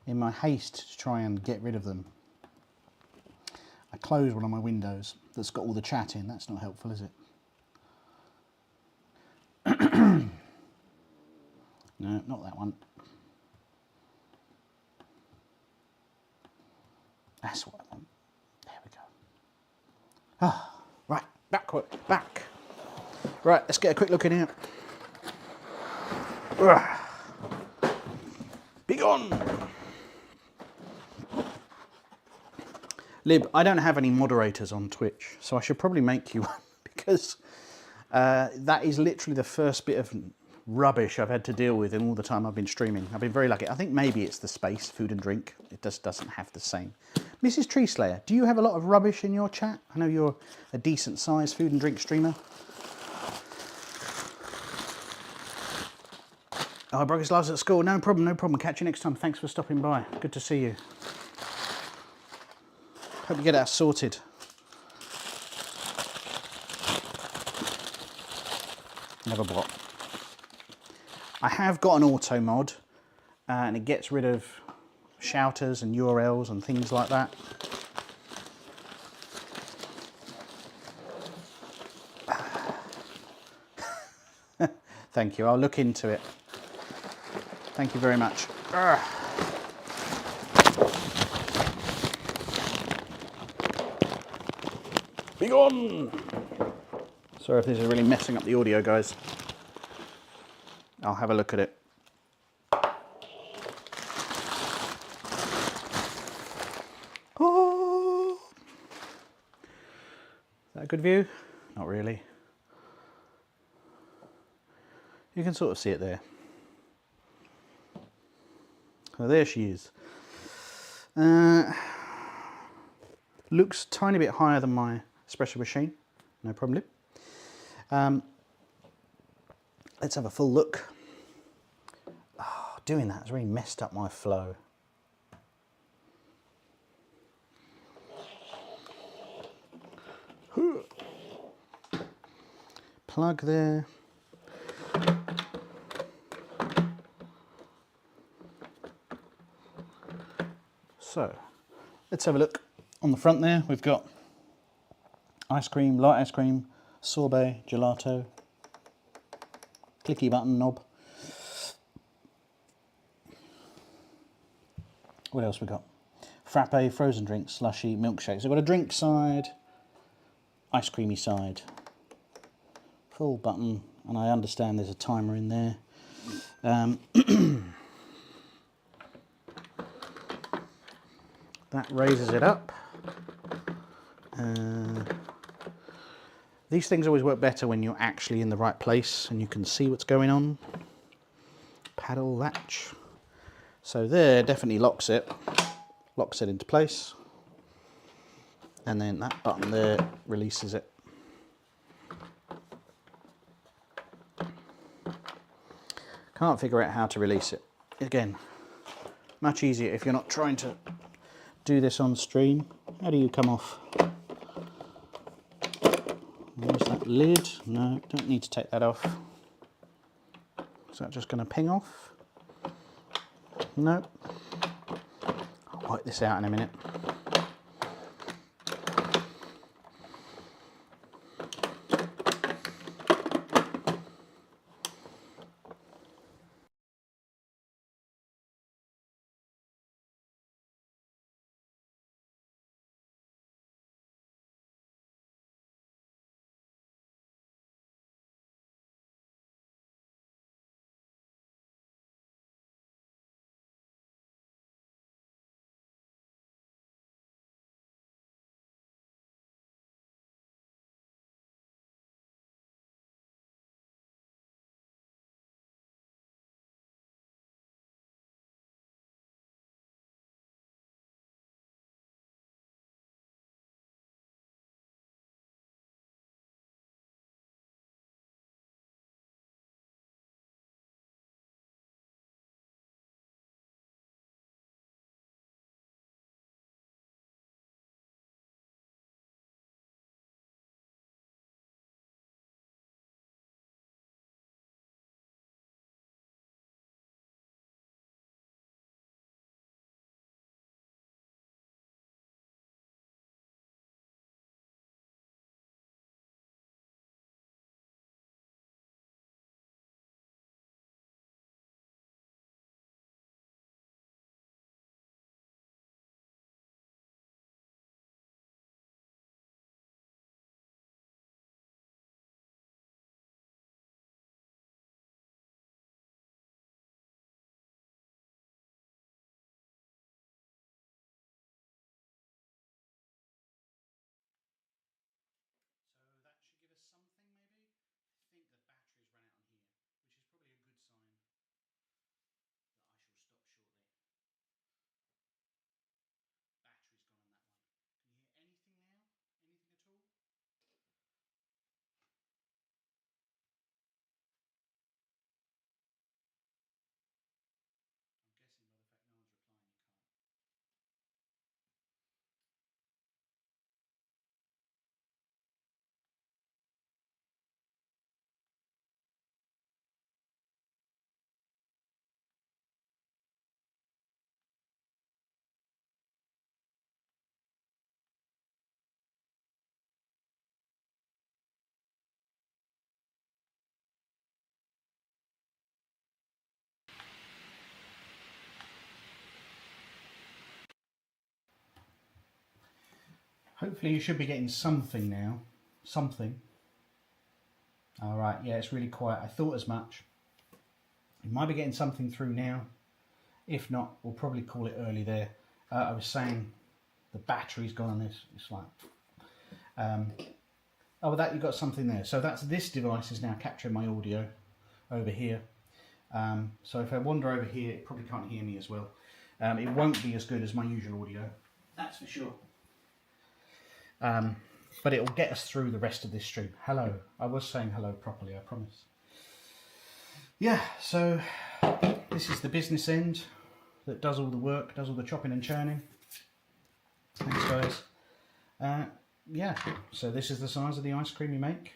Speaker 1: In my haste to try and get rid of them, I closed one of my windows that's got all the chat in. That's not helpful, is it? No, not that one. That's what I want. There we go. Ah, right, back. Right, let's get a quick look in here. Be gone! Lib, I don't have any moderators on Twitch, so I should probably make you one, because that is literally the first bit of rubbish I've had to deal with in all the time I've been streaming. I've been very lucky. I think maybe it's the space, food and drink. It just doesn't have the same. Mrs. Tree Slayer, do you have a lot of rubbish in your chat? I know you're a decent sized food and drink streamer. Oh, Bruggisla's at school. No problem. Catch you next time. Thanks for stopping by. Good to see you. Hope you get that sorted. Never bought. I have got an auto mod, and it gets rid of shouters and URLs and things like that. Thank you. I'll look into it. Thank you very much. Be gone! Sorry if this is really messing up the audio, guys. I'll have a look at it. Oh. Is that a good view? Not really. You can sort of see it there. So there she is. Looks a tiny bit higher than my espresso machine. No problem. Let's have a full look. Oh, doing that has really messed up my flow. Plug there. So, let's have a look. On the front there, we've got ice cream, light ice cream, sorbet, gelato, clicky button knob. What else we got? Frappe, frozen drinks, slushy, milkshakes. So we've got a drink side, ice creamy side, full button, and I understand there's a timer in there. That raises it up. These things always work better when you're actually in the right place and you can see what's going on. Paddle latch. So there definitely locks it into place. And then that button there releases it. Can't figure out how to release it. Again, much easier if you're not trying to do this on stream. How do you come off? There's that lid. No, don't need to take that off. Is that just going to ping off? Nope. I'll wipe this out in a minute. Hopefully you should be getting something now. Something. Alright, yeah, it's really quiet. I thought as much. You might be getting something through now. If not, we'll probably call it early there. I was saying the battery's gone on this. It's like... oh, with that, you've got something there. So this device is now capturing my audio over here. So if I wander over here, it probably can't hear me as well. It won't be as good as my usual audio. That's for sure. But it'll get us through the rest of this stream. Hello. I was saying hello properly, I promise. Yeah, so this is the business end that does all the work, does all the chopping and churning. Thanks, guys. Yeah, so this is the size of the ice cream you make.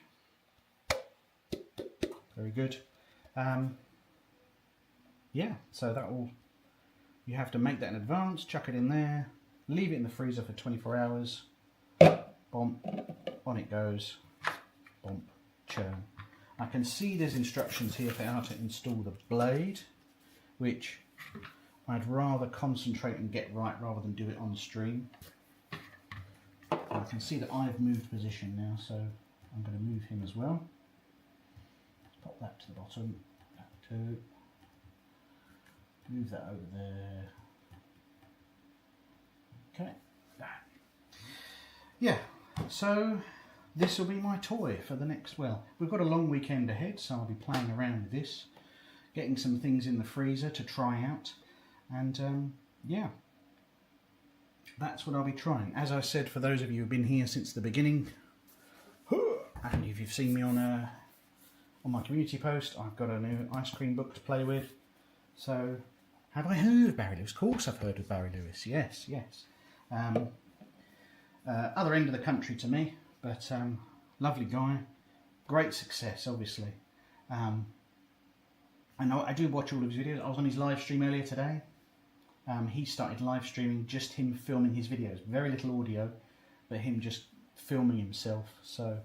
Speaker 1: Very good. Yeah, so that will... You have to make that in advance, chuck it in there, leave it in the freezer for 24 hours. Bomp, on it goes, bomp, churn. I can see there's instructions here for how to install the blade, which I'd rather concentrate and get right rather than do it on stream. I can see that I've moved position now, so I'm going to move him as well. Let's pop that to the bottom, that too. Move that over there. Okay. Yeah, so this will be my toy for the next, well, we've got a long weekend ahead, so I'll be playing around with this, getting some things in the freezer to try out, and yeah, that's what I'll be trying. As I said, for those of you who've been here since the beginning, and if you've seen me on my community post, I've got a new ice cream book to play with. So, have I heard of Barry Lewis? Of course I've heard of Barry Lewis, yes, yes. Other end of the country to me, but lovely guy, great success, obviously. I know I do watch all of his videos. I was on his live stream earlier today. He started live streaming, just him filming his videos. Very little audio, but him just filming himself. So,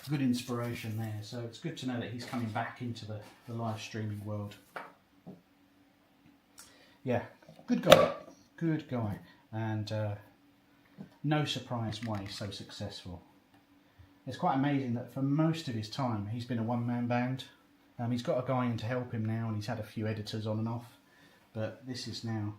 Speaker 1: good inspiration there. So it's good to know that he's coming back into the live streaming world. Yeah, good guy, and no surprise why he's so successful. It's quite amazing that for most of his time he's been a one-man band. He's got a guy in to help him now, and he's had a few editors on and off, but this is now,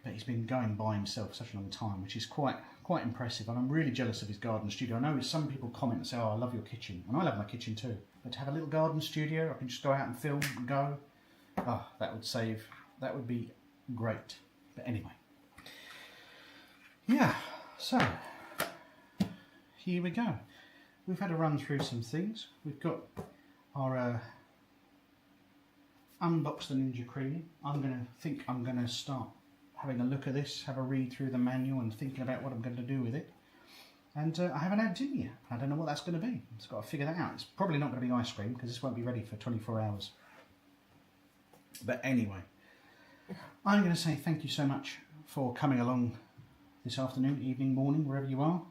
Speaker 1: but he's been going by himself such a long time, which is quite impressive. And I'm really jealous of his garden studio. I know some people comment and say, oh, I love your kitchen, and I love my kitchen too, but to have a little garden studio, I can just go out and film and go, oh, that would be great. But anyway, yeah, so here we go. We've had a run through some things. We've got our unbox the Ninja Creamy. I'm going to start having a look at this, have a read through the manual and thinking about what I'm going to do with it. And I haven't had dinner yet. I don't know what that's going to be. I've just got to figure that out. It's probably not going to be ice cream because this won't be ready for 24 hours. But anyway, I'm going to say thank you so much for coming along this afternoon, evening, morning, wherever you are.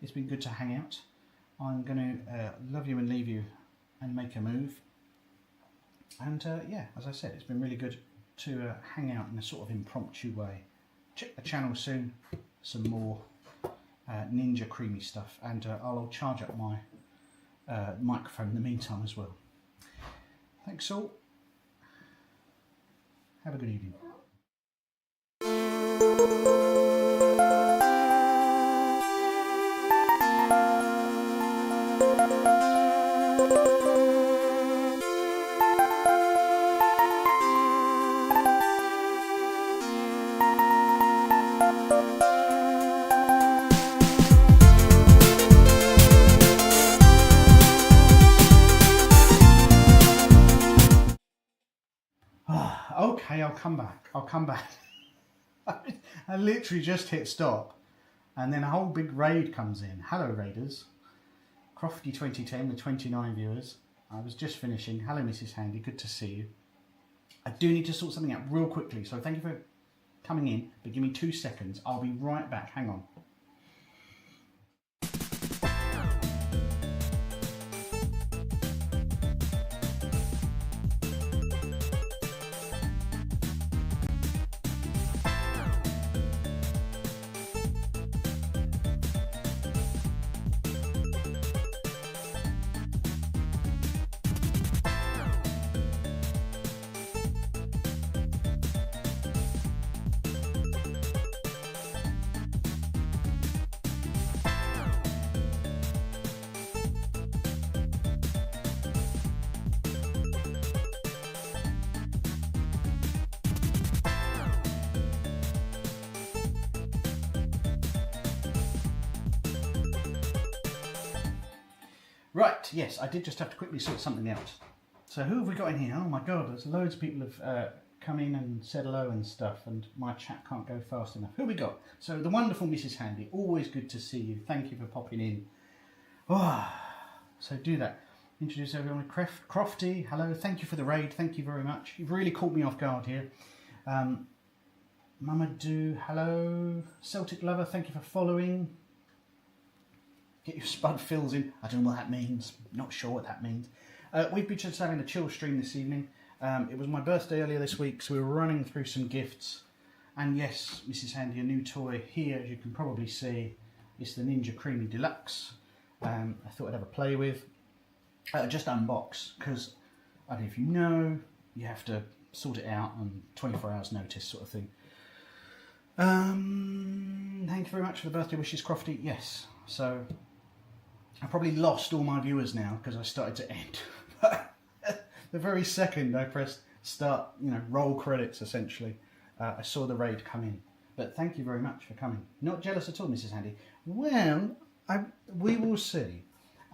Speaker 1: It's been good to hang out. I'm going to love you and leave you and make a move. And yeah, as I said, it's been really good to hang out in a sort of impromptu way. Check the channel soon, some more Ninja Creamy stuff, and I'll charge up my microphone in the meantime as well. Thanks all. Have a good evening. Okay, I'll come back. I literally just hit stop and then a whole big raid comes in. Hello raiders. Crofty 2010 with 29 viewers. I was just finishing. Hello Mrs. Handy, good to see you. I do need to sort something out real quickly, so thank you for coming in, but give me 2 seconds. I'll be right back, hang on. Right, yes, I did just have to quickly sort something out. So who have we got in here? Oh my god, there's loads of people have come in and said hello and stuff, and my chat can't go fast enough. Who have we got? So the wonderful Mrs. Handy, always good to see you. Thank you for popping in. Oh, so do that. Introduce everyone. Crofty, hello, thank you for the raid, thank you very much. You've really caught me off guard here. Mamadou, hello. Celtic Lover, thank you for following. Get your spud fills in. I don't know what that means. Not sure what that means. We've been just having a chill stream this evening. It was my birthday earlier this week, so we were running through some gifts. And yes, Mrs. Handy, a new toy here, as you can probably see. It's the Ninja Creamy Deluxe. I thought I'd have a play with. Just unbox, because I don't know if you know, you have to sort it out on 24 hours notice sort of thing. Thank you very much for the birthday wishes, Crofty. Yes, so I probably lost all my viewers now because I started to end. The very second I pressed start, roll credits essentially, I saw the raid come in. But thank you very much for coming. Not jealous at all, Mrs. Handy. Well, we will see.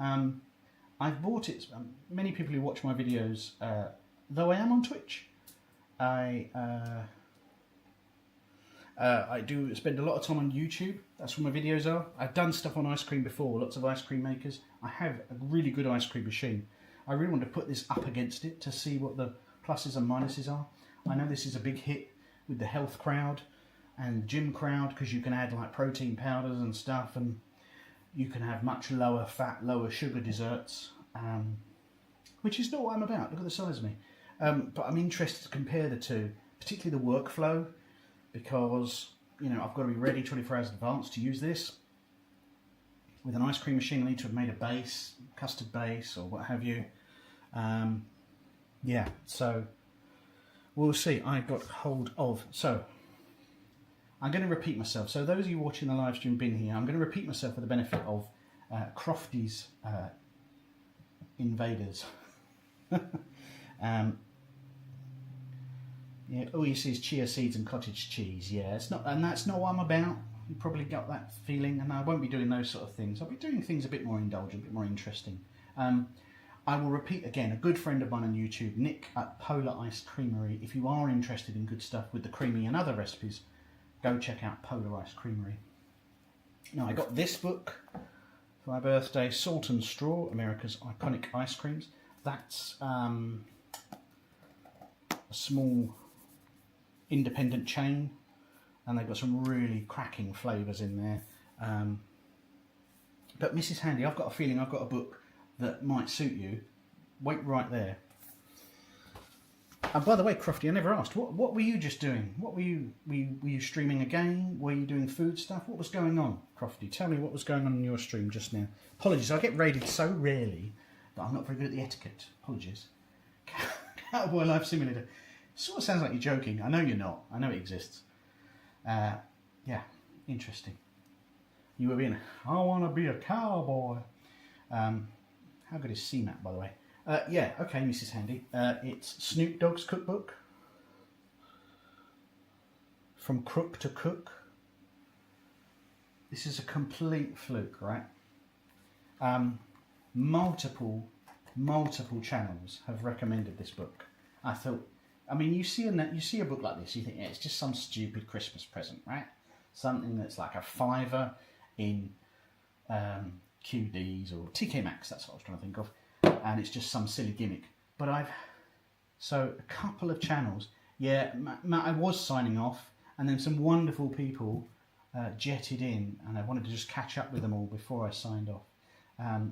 Speaker 1: I've bought it. Many people who watch my videos, though I am on Twitch, I do spend a lot of time on YouTube. That's where my videos are. I've done stuff on ice cream before, lots of ice cream makers. I have a really good ice cream machine. I really want to put this up against it to see what the pluses and minuses are. I know this is a big hit with the health crowd and gym crowd, because you can add like protein powders and stuff, and you can have much lower fat, lower sugar desserts, which is not what I'm about. Look at the size of me. But I'm interested to compare the two, particularly the workflow, because I've got to be ready 24 hours in advance to use this. With an ice cream machine, I need to have made a base, custard base, or what have you. Yeah, so we'll see. I got hold of. So I'm going to repeat myself. So those of you watching the live stream been here, I'm going to repeat myself for the benefit of Crofty's invaders. Yeah, all you see is chia seeds and cottage cheese. Yeah, it's not, and that's not what I'm about. You probably got that feeling, and I won't be doing those sort of things. I'll be doing things a bit more indulgent, a bit more interesting. I will repeat again, a good friend of mine on YouTube, Nick at Polar Ice Creamery. If you are interested in good stuff with the creamy and other recipes, go check out Polar Ice Creamery. Now, I got this book for my birthday, Salt and Straw, America's Iconic Ice Creams. That's a small independent chain, and they've got some really cracking flavours in there. But Mrs. Handy, I've got a feeling I've got a book that might suit you. Wait right there. And by the way, Crofty, I never asked, what were you just doing? What were you streaming a game? Were you doing food stuff? What was going on, Crofty? Tell me what was going on in your stream just now. Apologies, I get raided so rarely that I'm not very good at the etiquette. Apologies. Cowboy Life Simulator. Sort of sounds like you're joking. I know you're not. I know it exists. Yeah, interesting. You were being, I want to be a cowboy. How good is CMAP, by the way? Yeah, okay, Mrs. Handy. It's Snoop Dogg's cookbook. From Crook to Cook. This is a complete fluke, right? Multiple channels have recommended this book. I thought, I mean, you see a book like this, you think, yeah, it's just some stupid Christmas present, right? Something that's like a $5 in QDs or TK Maxx, that's what I was trying to think of. And it's just some silly gimmick. But so a couple of channels, yeah, I was signing off, and then some wonderful people jetted in, and I wanted to just catch up with them all before I signed off.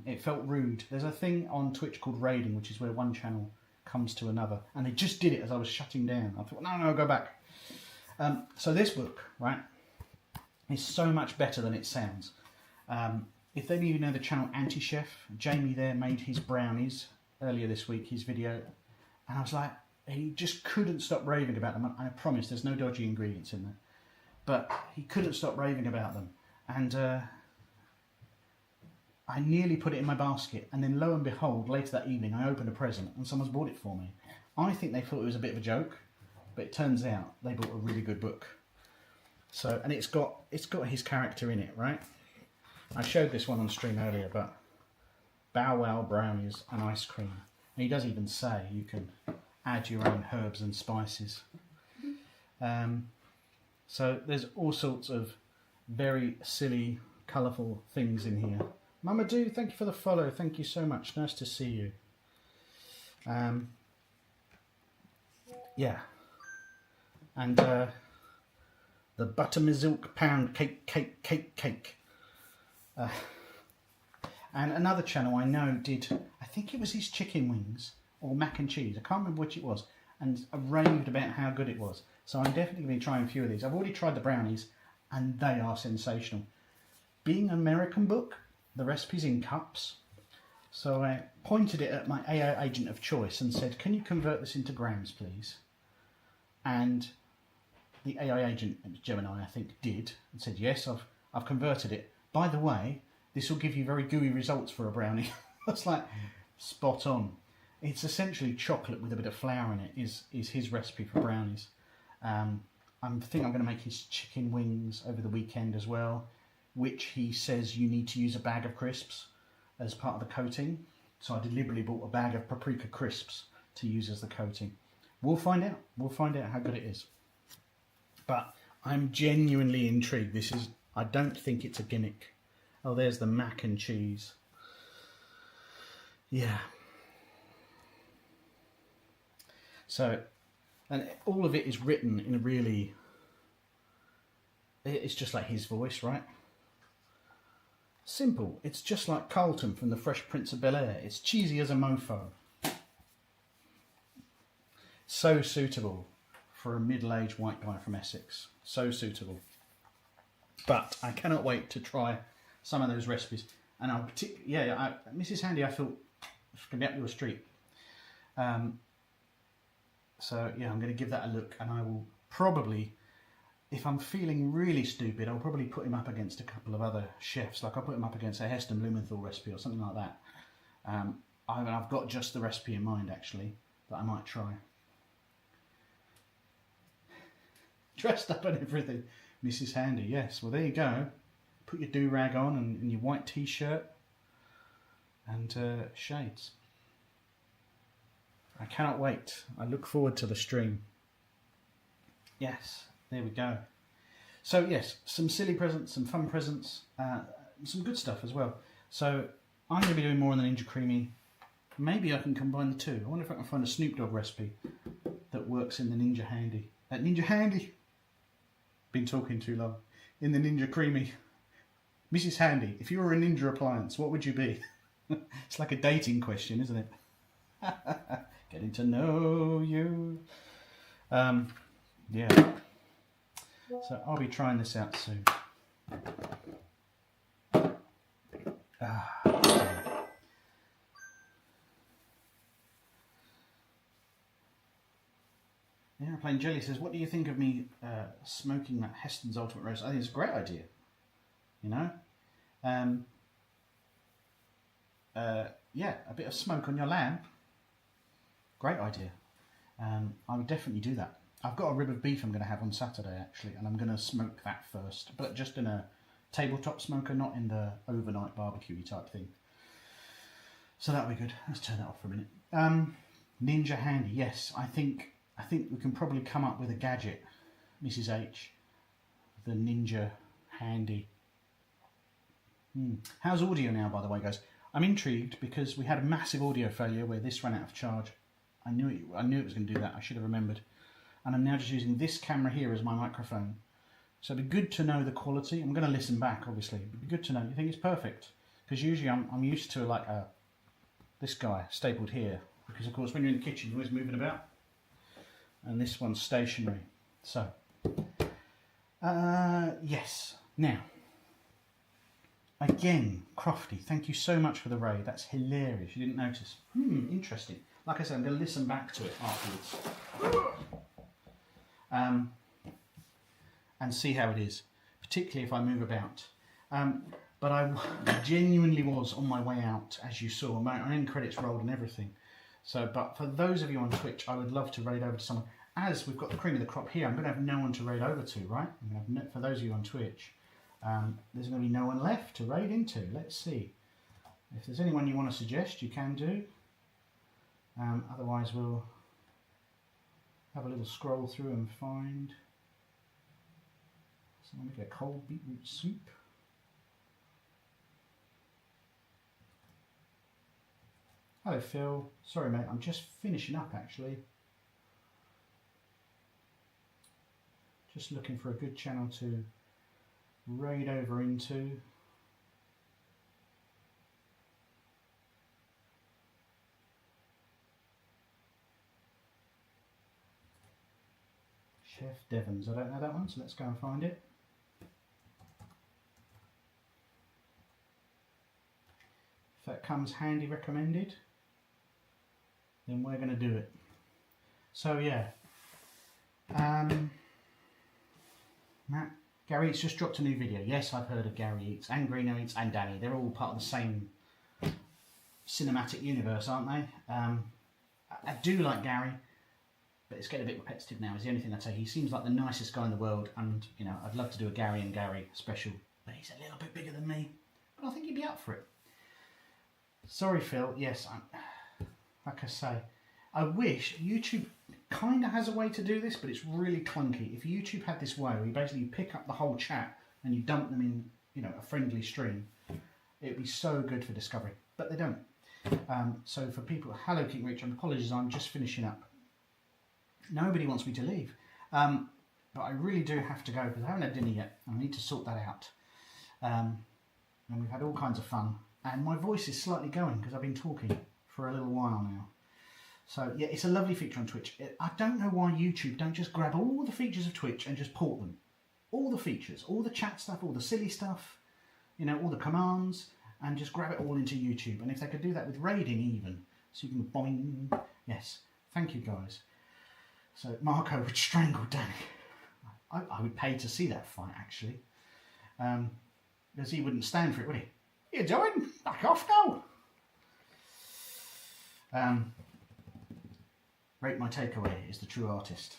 Speaker 1: It felt rude. There's a thing on Twitch called raiding, which is where one channel comes to another, and they just did it as I was shutting down. I thought, no, go back. So this book, right, is so much better than it sounds. If any of you know the channel Anti-Chef, Jamie there made his brownies earlier this week, his video, and I was like, he just couldn't stop raving about them. I promise there's no dodgy ingredients in there, but he couldn't stop raving about them, and I nearly put it in my basket, and then lo and behold, later that evening I opened a present and someone's bought it for me. I think they thought it was a bit of a joke, but it turns out they bought a really good book. So, and it's got his character in it, right? I showed this one on stream earlier, but Bow Wow brownies and ice cream. And he does even say you can add your own herbs and spices. So there's all sorts of very silly, colourful things in here. Mama Do, thank you for the follow. Thank you so much. Nice to see you. Yeah. And the buttermilk pound cake. And another channel I know did, I think it was his chicken wings or mac and cheese. I can't remember which it was. And I raved about how good it was. So I'm definitely going to be trying a few of these. I've already tried the brownies and they are sensational. Being an American book, the recipe's in cups. So I pointed it at my AA agent of choice and said, can you convert this into grams, please? And the AI agent, it was Gemini, I think, did, and said, yes, I've converted it. By the way, this will give you very gooey results for a brownie. That's like spot on. It's essentially chocolate with a bit of flour in it, is his recipe for brownies. I think I'm going to make his chicken wings over the weekend as well, which he says you need to use a bag of crisps as part of the coating. So I deliberately bought a bag of paprika crisps to use as the coating. We'll find out. We'll find out how good it is. But I'm genuinely intrigued. I don't think it's a gimmick. Oh, there's the mac and cheese. Yeah. So, and all of it is written in a really, it's just like his voice, right? Simple. It's just like Carlton from The Fresh Prince of Bel-Air. It's cheesy as a mofo. So suitable for a middle-aged white guy from Essex. So suitable. But I cannot wait to try some of those recipes. And I'll particularly, Mrs. Handy, I thought, it's going to be up your street. So yeah, I'm going to give that a look, and I will probably, if I'm feeling really stupid, I'll probably put him up against a couple of other chefs. Like I'll put him up against a Heston Blumenthal recipe or something like that. I've got just the recipe in mind actually that I might try. Dressed up and everything, Mrs. Handy. Yes, well there you go. Put your do-rag on and your white t-shirt and shades. I cannot wait. I look forward to the stream. Yes, there we go. So yes, some silly presents, some fun presents, some good stuff as well. So I'm going to be doing more on the Ninja Creami. Maybe I can combine the two. I wonder if I can find a Snoop Dogg recipe that works in the Ninja Handy. Ninja Handy! Been talking too long. In the Ninja Creami. Mrs. Handy, if you were a ninja appliance, what would you be? It's like a dating question, isn't it? Getting to know you. Yeah. So I'll be trying this out soon. Airplane Jelly says, what do you think of me smoking that Heston's Ultimate Roast? I think it's a great idea. You know? Yeah, a bit of smoke on your lamb. Great idea. I would definitely do that. I've got a rib of beef I'm going to have on Saturday actually, and I'm going to smoke that first, but just in a tabletop smoker, not in the overnight barbecue type thing. So that'll be good. Let's turn that off for a minute. Ninja Handy, yes. I think we can probably come up with a gadget, Mrs. H. The Ninja Handy. How's audio now, by the way, guys? I'm intrigued because we had a massive audio failure where this ran out of charge. I knew it was going to do that. I should have remembered. And I'm now just using this camera here as my microphone. So it'd be good to know the quality. I'm going to listen back, obviously. It'd be good to know. You think it's perfect? Because usually I'm used to like this guy stapled here. Because of course when you're in the kitchen, you're always moving about. And this one's stationary. So, yes. Now, again, Crofty, thank you so much for the raid. That's hilarious. You didn't notice. Interesting. Like I said, I'm going to listen back to it afterwards. And see how it is, particularly if I move about. But I genuinely was on my way out, as you saw. My own credits rolled and everything. So, but for those of you on Twitch, I would love to raid over to someone. As we've got the cream of the crop here, I'm going to have no one to raid over to, right? I'm going to have for those of you on Twitch, there's going to be no one left to raid into. Let's see. If there's anyone you want to suggest, you can do. Otherwise we'll have a little scroll through and find. So I'll make a cold beetroot soup. Hello Phil, sorry mate, I'm just finishing up actually. Just looking for a good channel to raid over into. Chef Devons, I don't know that one, so let's go and find it. If that comes handy recommended, then we're going to do it. So yeah, Matt, Gary Eats just dropped a new video. Yes, I've heard of Gary Eats and Greeno Eats and Danny. They're all part of the same cinematic universe, aren't they? I do like Gary, but it's getting a bit repetitive now, is the only thing I'd say. He seems like the nicest guy in the world, and you know, I'd love to do a Gary and Gary special, but he's a little bit bigger than me. But I think he'd be up for it. Sorry Phil, yes, like I say, I wish YouTube kind of has a way to do this, but it's really clunky. If YouTube had this way where you basically pick up the whole chat and you dump them in, you know, a friendly stream, it would be so good for discovery, but they don't. So for people, hello King Richard, apologies, I'm just finishing up. Nobody wants me to leave, but I really do have to go because I haven't had dinner yet. I need to sort that out. And we've had all kinds of fun, and my voice is slightly going because I've been talking for a little while now. So yeah, it's a lovely feature on Twitch. I don't know why YouTube don't just grab all the features of Twitch and just port them. All the features, all the chat stuff, all the silly stuff, you know, all the commands, and just grab it all into YouTube. And if they could do that with raiding even, so you can boing. Yes, thank you guys. So Marco would strangle Danny. I would pay to see that fight actually. Because he wouldn't stand for it, would he? What are you doing? Back off now. Rate My Takeaway is the true artist.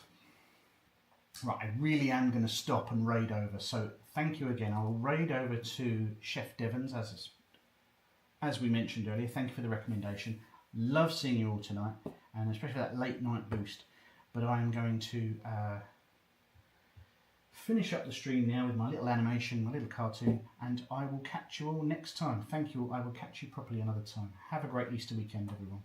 Speaker 1: Right, I really am going to stop and raid over. So thank you again. I'll raid over to Chef Devons as we mentioned earlier. Thank you for the recommendation. Love seeing you all tonight, and especially that late night boost. But I am going to finish up the stream now with my little animation, my little cartoon, and I will catch you all next time. Thank you all. I will catch you properly another time. Have a great Easter weekend, everyone.